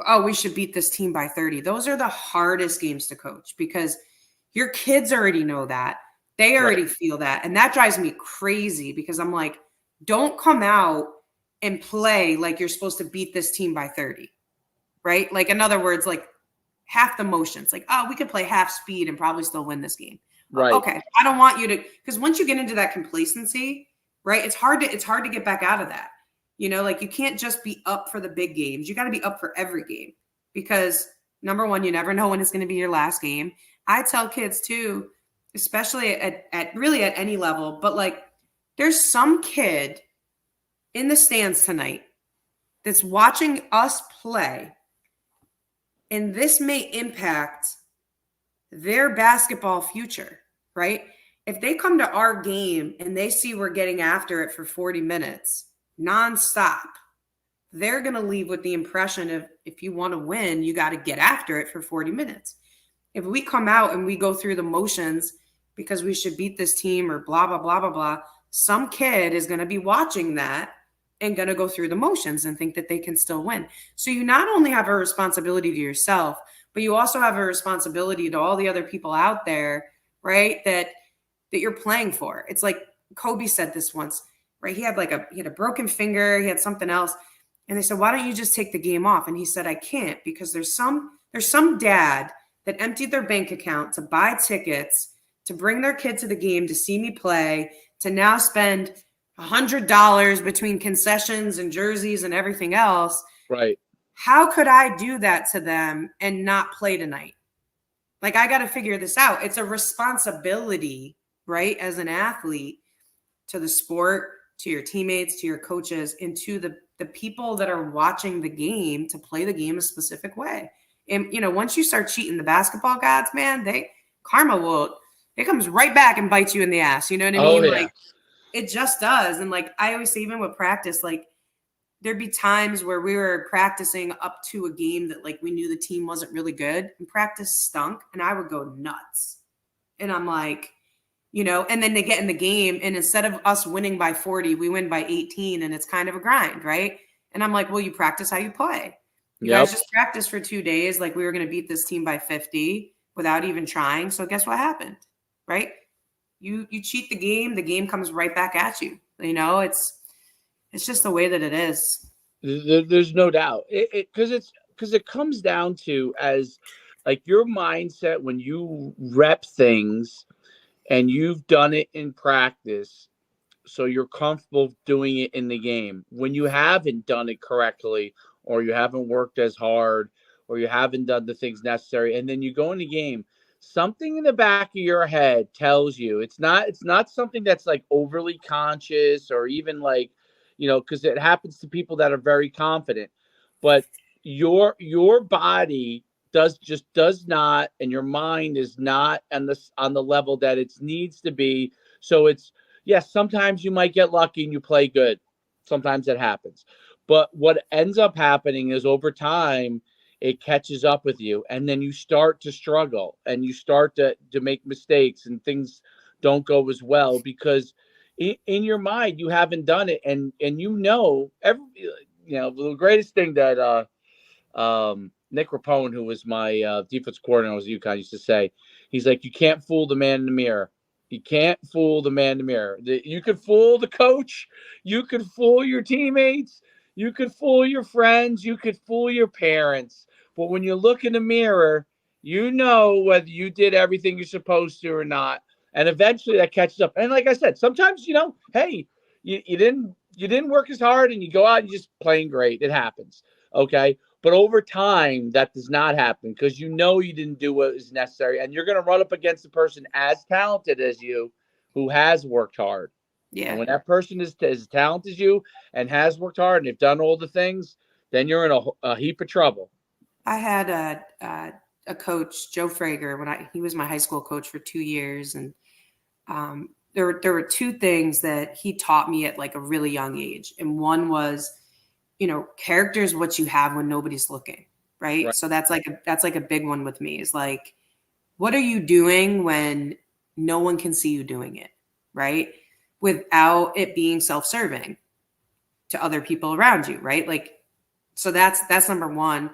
B: oh, we should beat this team by 30. Those are the hardest games to coach because your kids already know that. They already feel that. And that drives me crazy because I'm like, don't come out and play like you're supposed to beat this team by 30, right? Like, in other words, like half the motions, like, oh, we could play half speed and probably still win this game.
A: Right.
B: Okay. I don't want you to, because once you get into that complacency, right, it's hard to get back out of that. Like, you can't just be up for the big games. You got to be up for every game because, number one, you never know when it's going to be your last game. I tell kids too, especially at really at any level, but like, there's some kid in the stands tonight that's watching us play, and this may impact their basketball future, right? If they come to our game and they see we're getting after it for 40 minutes nonstop, they're going to leave with the impression of, if you want to win, you got to get after it for 40 minutes. If we come out and we go through the motions because we should beat this team or blah, blah, blah, blah, blah, some kid is going to be watching that and going to go through the motions and think that they can still win. So you not only have a responsibility to yourself, but you also have a responsibility to all the other people out there, right, that you're playing for. It's like Kobe said this once, right? He had a broken finger, he had something else. And they said, why don't you just take the game off? And he said, I can't, because there's some dad that emptied their bank account to buy tickets, to bring their kid to the game, to see me play, to now spend $100 between concessions and jerseys and everything else.
A: Right.
B: How could I do that to them and not play tonight? Like, I got to figure this out. It's a responsibility, right, as an athlete, to the sport, to your teammates, to your coaches, and to the people that are watching the game, to play the game a specific way. And, once you start cheating the basketball gods, man, karma it comes right back and bites you in the ass. You know what I mean?
A: Yeah.
B: Like, it just does. And like, I always say, even with practice, like, there'd be times where we were practicing up to a game that, like, we knew the team wasn't really good and practice stunk, and I would go nuts. And I'm like, and then they get in the game, and instead of us winning by 40, we win by 18, and it's kind of a grind, right? And I'm like, well, you practice how you play. You guys just practiced for 2 days like we were going to beat this team by 50 without even trying. So guess what happened, right? You cheat the game comes right back at you. It's just the way that it is.
A: There's no doubt. Because it comes down to, as like, your mindset when you rep things and you've done it in practice, so you're comfortable doing it in the game. When you haven't done it correctly, or you haven't worked as hard, or you haven't done the things necessary, and then you go in the game, something in the back of your head tells you it's not something that's like overly conscious or even like, because it happens to people that are very confident, but your body does not, and your mind is not on the level that it needs to be. So it's, yes, sometimes you might get lucky and you play good. Sometimes it happens. But what ends up happening is over time it catches up with you, and then you start to struggle and you start to make mistakes and things don't go as well because in your mind you haven't done it, and the greatest thing that Nick Rapone, who was my defense coordinator, was UConn, used to say, he's like, you can't fool the man in the mirror. You can't fool the man in the mirror. You could fool the coach. You could fool your teammates. You could fool your friends. You could fool your parents. But when you look in the mirror, you know whether you did everything you're supposed to or not. And eventually that catches up. And like I said, sometimes, hey, you didn't work as hard and you go out and you just playing great. It happens. Okay. But over time, that does not happen because you didn't do what is necessary. And you're going to run up against a person as talented as you who has worked hard. And
B: Yeah.
A: when that person is as talented as you and has worked hard and they've done all the things, then you're in a heap of trouble.
B: I had a coach, Joe Frager, he was my high school coach for 2 years. And there were two things that he taught me at like a really young age. And one was, character is what you have when nobody's looking, right? So that's like a big one with me, is like, what are you doing when no one can see you doing it, right? Without it being self-serving to other people around you, right? Like, so that's number one.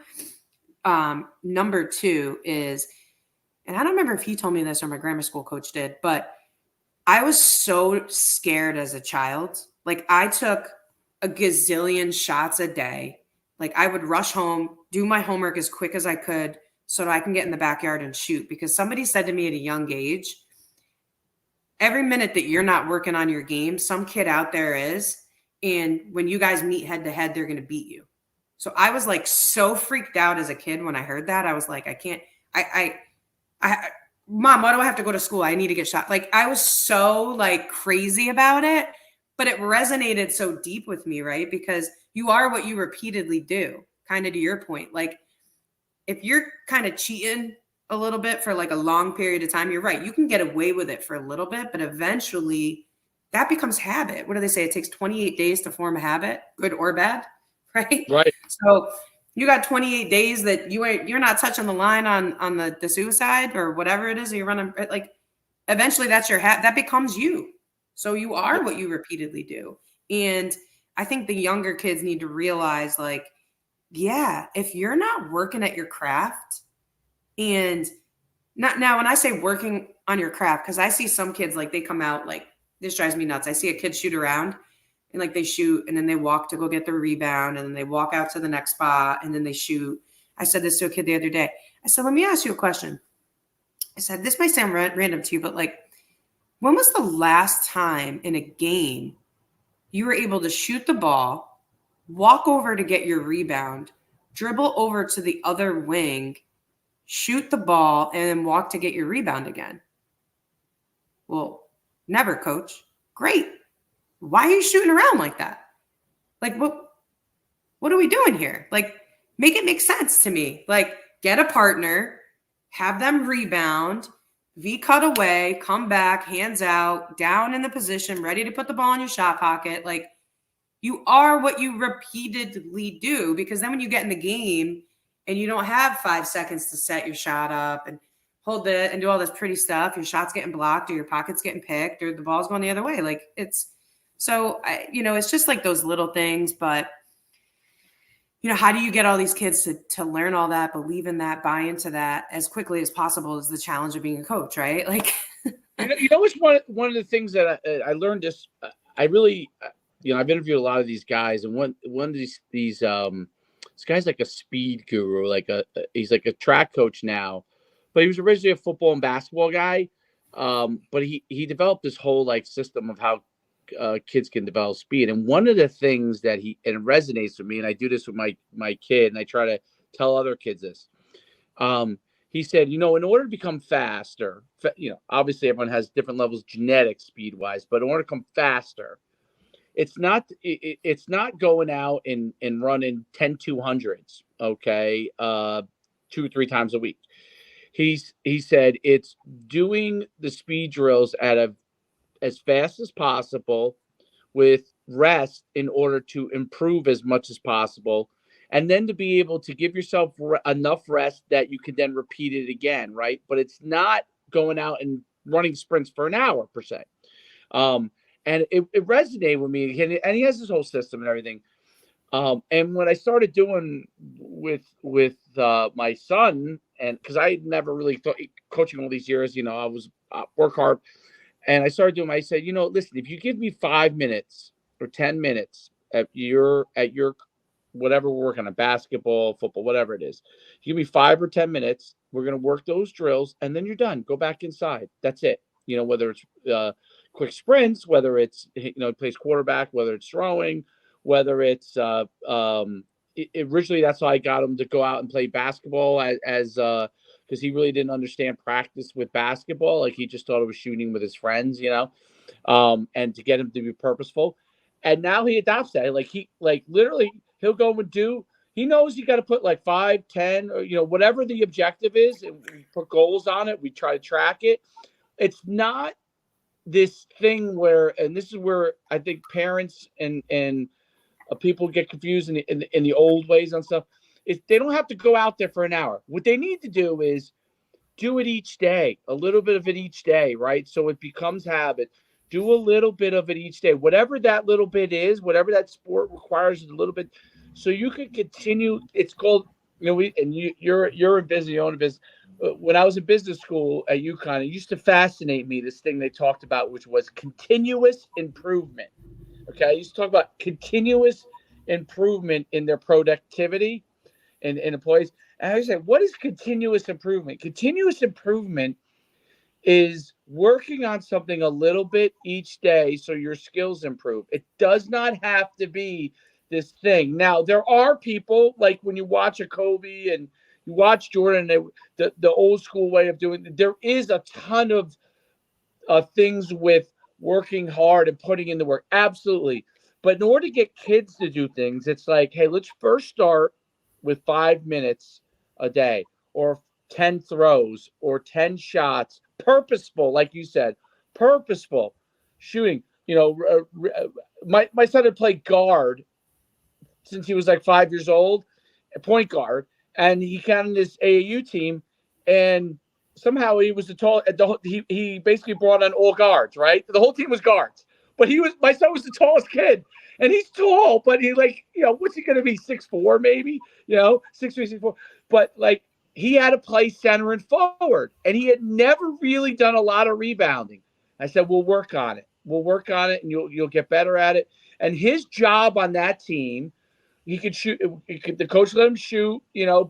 B: Number two is, and I don't remember if he told me this or my grammar school coach did, but I was so scared as a child. Like, I took a gazillion shots a day. Like, I would rush home, do my homework as quick as I could so that I can get in the backyard and shoot. Because somebody said to me at a young age, every minute that you're not working on your game, some kid out there is. And when you guys meet head to head, they're going to beat you. So I was like so freaked out as a kid when I heard that. I was like, I can't, Mom, why do I have to go to school? I need to get shot. Like, I was so like crazy about it. But it resonated so deep with me, right? Because you are what you repeatedly do, kind of to your point. Like, if you're kind of cheating a little bit for like a long period of time, you're right. You can get away with it for a little bit, but eventually that becomes habit. What do they say? It takes 28 days to form a habit, good or bad, right?
A: Right.
B: So you got 28 days that you're not touching the line on the suicide or whatever it is that you're running. Like, eventually that's your that becomes you. So you are what you repeatedly do. And I think the younger kids need to realize, like, yeah, if you're not working at your craft, and not now, when I say working on your craft, because I see some kids, like, they come out, like, this drives me nuts. I see a kid shoot around and like they shoot and then they walk to go get the rebound and then they walk out to the next spot and then they shoot. I said this to a kid the other day. I said, let me ask you a question. I said, this might sound random to you, but like, when was the last time in a game you were able to shoot the ball, walk over to get your rebound, dribble over to the other wing, shoot the ball, and then walk to get your rebound again? Well, never, coach. Great. Why are you shooting around like that? Like, what are we doing here? Like, make it make sense to me. Like, get a partner, have them rebound, V cut away, come back, hands out, down in the position, ready to put the ball in your shot pocket. Like, you are what you repeatedly do, because then when you get in the game and you don't have 5 seconds to set your shot up and hold it and do all this pretty stuff, your shot's getting blocked or your pocket's getting picked or the ball's going the other way. Like, it's so, it's just like those little things, but how do you get all these kids to learn all that, believe in that, buy into that as quickly as possible is the challenge of being a coach, right? Like,
A: it's one of the things that I learned this. I really, I've interviewed a lot of these guys, and one of these this guy's like a speed guru, he's like a track coach now, but he was originally a football and basketball guy. But he developed this whole like system of how kids can develop speed. And one of the things that it resonates with me, and I do this with my kid, and I try to tell other kids this. he said, in order to become faster, obviously everyone has different levels genetic speed wise, but in order to become faster, it's not going out and running 10 200s, okay, 2 or 3 times a week. He said it's doing the speed drills as fast as possible with rest in order to improve as much as possible, and then to be able to give yourself enough rest that you can then repeat it again, right? But it's not going out and running sprints for an hour per se. And it resonated with me, and he has his whole system and everything. And when I started doing with my son, and because I never really thought coaching all these years, I was work hard, and I started doing. I said, listen, if you give me 5 minutes or 10 minutes at your whatever we're working on, basketball, football, whatever it is, give me 5 or 10 minutes. We're gonna work those drills, and then you're done. Go back inside. That's it. Whether it's quick sprints, whether it's plays quarterback, whether it's throwing, whether it's originally that's how I got him to go out and play basketball as because he really didn't understand practice with basketball. Like he just thought it was shooting with his friends, and to get him to be purposeful. And now he adopts that. Like literally he'll go and he knows you got to put like 5, 10, or whatever the objective is, and we put goals on it. We try to track it. It's not this thing where, and this is where I think parents and people get confused in the old ways on stuff. Is they don't have to go out there for an hour. What they need to do is do it each day, a little bit of it each day, right? So it becomes habit. Do a little bit of it each day, whatever that little bit is, whatever that sport requires a little bit, so you can continue. It's called, you're in business, you own a business. When I was in business school at UConn, it used to fascinate me, this thing they talked about, which was continuous improvement. Okay, I used to talk about continuous improvement in their productivity and employees. And I said, what is continuous improvement? Continuous improvement is working on something a little bit each day so your skills improve. It does not have to be this thing. Now, there are people, like when you watch a Kobe and you watch Jordan, the old school way of doing it, there is a ton of things with working hard and putting in the work. Absolutely. But in order to get kids to do things, it's like, hey, let's first start with 5 minutes a day, or 10 throws, or 10 shots, purposeful, like you said, purposeful shooting. My son had played guard since he was like 5 years old, a point guard, and he got in this AAU team, and somehow he was he basically brought on all guards, right? The whole team was guards, but my son was the tallest kid, and he's tall, but he what's he going to be, 6'4", maybe, 6'3", 6'4", but like he had to play center and forward, and he had never really done a lot of rebounding. I said, we'll work on it, and you'll get better at it. And his job on that team, he could shoot. The coach let him shoot,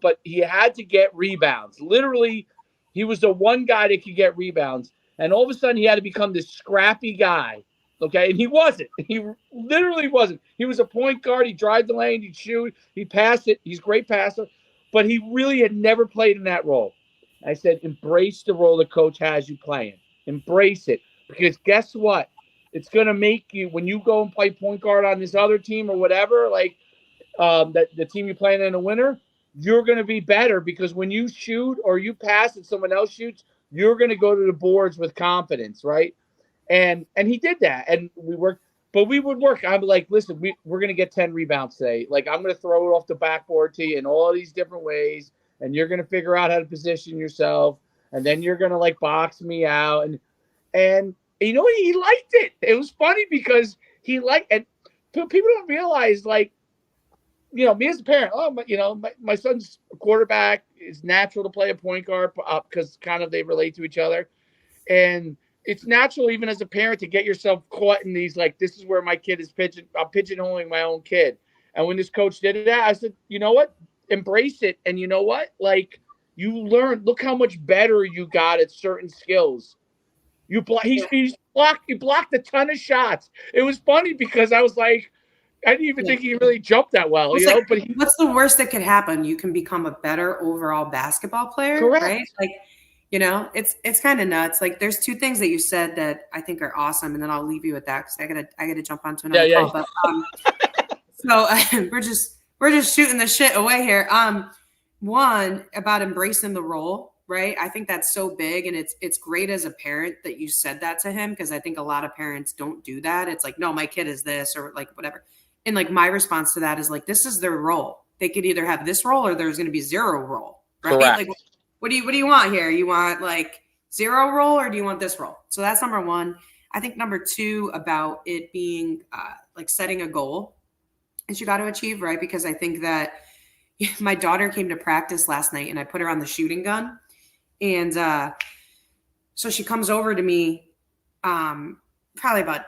A: but he had to get rebounds. Literally, he was the one guy that could get rebounds. And all of a sudden, he had to become this scrappy guy. Okay, and he wasn't. He literally wasn't. He was a point guard. He'd drive the lane. He'd shoot. He'd pass it. He's a great passer. But he really had never played in that role. I said, embrace the role the coach has you playing. Embrace it. Because guess what? It's going to make you, when you go and play point guard on this other team or whatever, like, that the team you're playing in the winter, you're going to be better, because when you shoot or you pass and someone else shoots, you're going to go to the boards with confidence, right? And he did that, and we worked. But we would work. I'm like, listen, we're going to get 10 rebounds today. Like, I'm going to throw it off the backboard to you in all these different ways, and you're going to figure out how to position yourself, and then you're going to like box me out, and he liked it. It was funny because he liked, and people don't realize, like, me as a parent, my son's a quarterback. It's natural to play a point guard because kind of they relate to each other. And it's natural, even as a parent, to get yourself caught in these, like, this is where my kid is pitching. I'm pigeonholing my own kid. And when this coach did that, I said, you know what? Embrace it. And you know what? Like, you learn, look how much better you got at certain skills. He blocked a ton of shots. It was funny because I was like, I didn't even think he really jumped that well,
B: It's
A: you know.
B: like,
A: But
B: what's the worst that could happen? You can become a better overall basketball player,
A: correct.
B: right? Like, you know, it's kind of nuts. Like, there's two things that you said that I think are awesome, and then I'll leave you with that because I gotta jump onto another call. But so we're just shooting the shit away here. One about embracing the role, right? I think that's so big, and it's great as a parent that you said that to him, because I think a lot of parents don't do that. It's like, no, my kid is this, or like whatever. And like my response to that is like, this is their role. They could either have this role or there's going to be zero role, right?
A: Correct.
B: Like, what do you want here? You want like zero role, or do you want this role? So that's number one. I think number two, about it being like setting a goal that you got to achieve, right? Because I think that my daughter came to practice last night and I put her on the shooting gun. And so she comes over to me probably about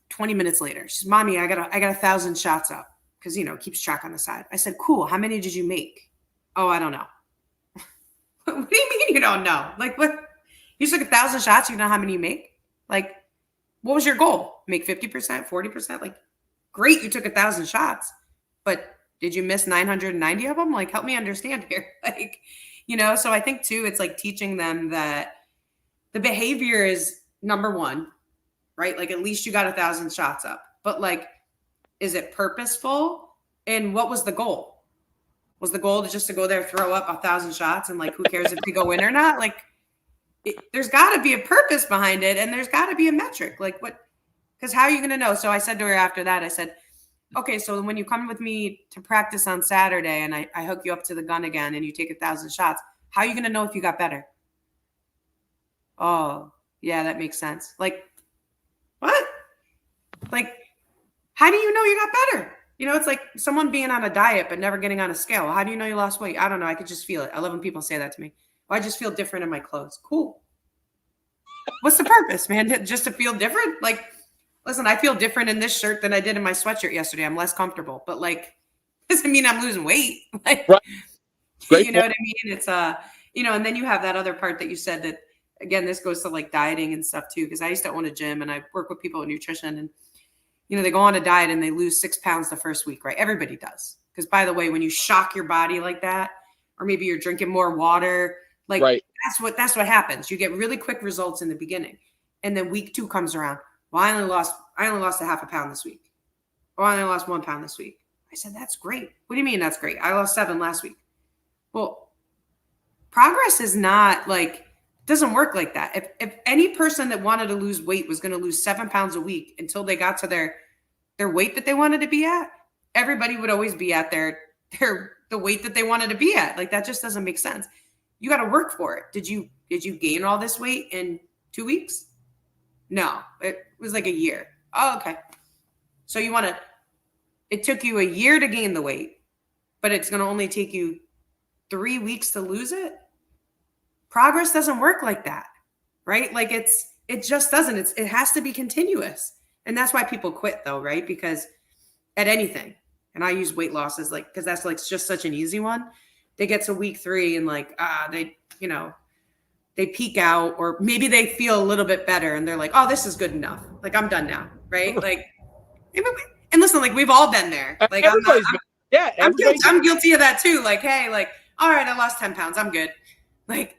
B: 20 minutes later. She's, Mommy, I got 1,000 shots up, because, you know, keeps track on the side. I said, cool. How many did you make? Oh, I don't know. What do you mean you don't know? Like, what? You took 1,000 shots. You know how many you make? Like, what was your goal? Make 50%, 40%? Like, great. You took 1,000 shots, but did you miss 990 of them? Like, help me understand here. Like, you know, so I think too, it's like teaching them that the behavior is number one, right? Like, at least you got 1,000 shots up, but like, is it purposeful? And what was the goal? Was the goal just to go there, throw up 1,000 shots, and like, who cares if they go in or not? Like, there's got to be a purpose behind it, and there's got to be a metric. Like, what? Because how are you going to know? So I said to her after that, I said, okay, so when you come with me to practice on Saturday and I hook you up to the gun again and you take 1,000 shots, how are you going to know if you got better? Oh, yeah, that makes sense. Like, what? Like, how do you know you got better? You know, it's like someone being on a diet but never getting on a scale. How do you know you lost weight? I don't know. I could just feel it. I love when people say that to me. Oh, I just feel different in my clothes. Cool. What's the purpose, man? Just to feel different? Like, listen, I feel different in this shirt than I did in my sweatshirt yesterday. I'm less comfortable, but like, doesn't mean I'm losing weight. Like,
A: right. Great
B: you know what I mean? It's you know, and then you have that other part that you said that, again, this goes to like dieting and stuff too. Cause I used to own a gym and I work with people with nutrition, and, you know, they go on a diet and they lose 6 pounds the first week, right? Everybody does. Cause by the way, when you shock your body like that, or maybe you're drinking more water, like
A: right.
B: that's what happens. You get really quick results in the beginning. And then week 2 comes around. Well, I only lost a half a pound this week. Oh, I only lost 1 pound this week. I said, that's great. What do you mean that's great? I lost 7 last week. Well, progress is not like, doesn't work like that. If any person that wanted to lose weight was going to lose 7 pounds a week until they got to their weight that they wanted to be at, everybody would always be at the weight that they wanted to be at. Like, that just doesn't make sense. You got to work for it. Did you gain all this weight in 2 weeks? No, it was like a year. Oh, okay. So it took you a year to gain the weight, but it's going to only take you 3 weeks to lose it. Progress doesn't work like that, right? Like, it just doesn't. It has to be continuous. And that's why people quit though, right? Because at anything, and I use weight loss as like, because that's like just such an easy one. They get to week 3 and like, they, you know, they peak out, or maybe they feel a little bit better and they're like, oh, this is good enough. Like, I'm done now. Right. Like, and listen, like, we've all been there. Like, I'm guilty of that too. Like, hey, like, all right, I lost 10 pounds. I'm good. Like,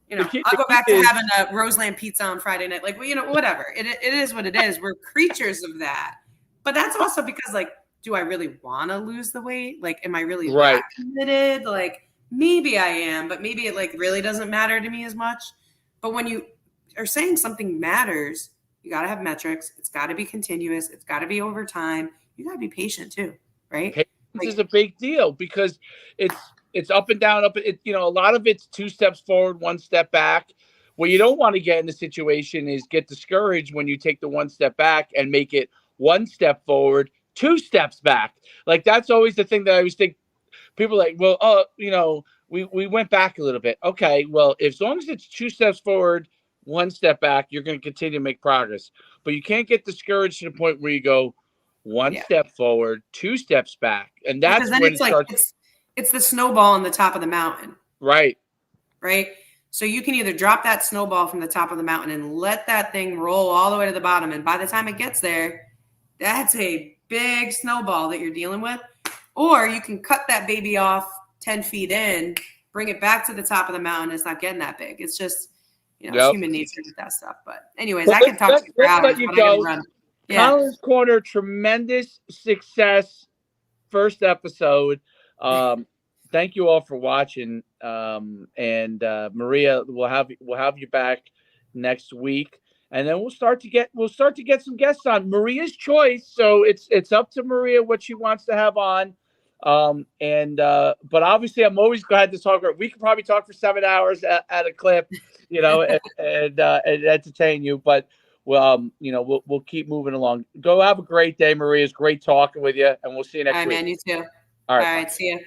B: you know, I'll go back to having a Roseland pizza on Friday night. Like, well, you know, whatever. It is what it is. We're creatures of that. But that's also because, like, do I really want to lose the weight? Like, am I really that committed? Like, maybe I am, but maybe it like really doesn't matter to me as much. But when you are saying something matters, you got to have metrics. It's got to be continuous. It's got to be over time. You got to be patient too, right?
A: Patience is a big deal, because it's up and down, you know, a lot of it's 2 steps forward, 1 step back. What you don't want to get in the situation is get discouraged when you take the 1 step back and make it 1 step forward, 2 steps back. Like, that's always the thing that I always think. People are like, well, you know, we went back a little bit. Okay, well, as long as it's 2 steps forward, 1 step back, you're going to continue to make progress. But you can't get discouraged to the point where you go 1 step forward, 2 steps back, and that's when
B: it's like it's the snowball on the top of the mountain.
A: Right.
B: So you can either drop that snowball from the top of the mountain and let that thing roll all the way to the bottom, and by the time it gets there, that's a big snowball that you're dealing with, or you can cut that baby off 10 feet in, bring it back to the top of the mountain. It's not getting that big. It's just, it's human nature with that stuff. But anyways, I can talk to you for hours,
A: let you
B: but
A: go.
B: I gotta run. Yeah.
A: Colin's Corner, tremendous success. First episode. Thank you all for watching. And Maria, we'll have you back next week, and then we'll start to get some guests on. Maria's choice, so it's up to Maria what she wants to have on. But obviously, I'm always glad to talk. We could probably talk for 7 hours at a clip, and entertain you. But we'll keep moving along. Go have a great day, Maria. It's great talking with you, and we'll see you next week.
B: Man, you too.
A: All right,
B: see you.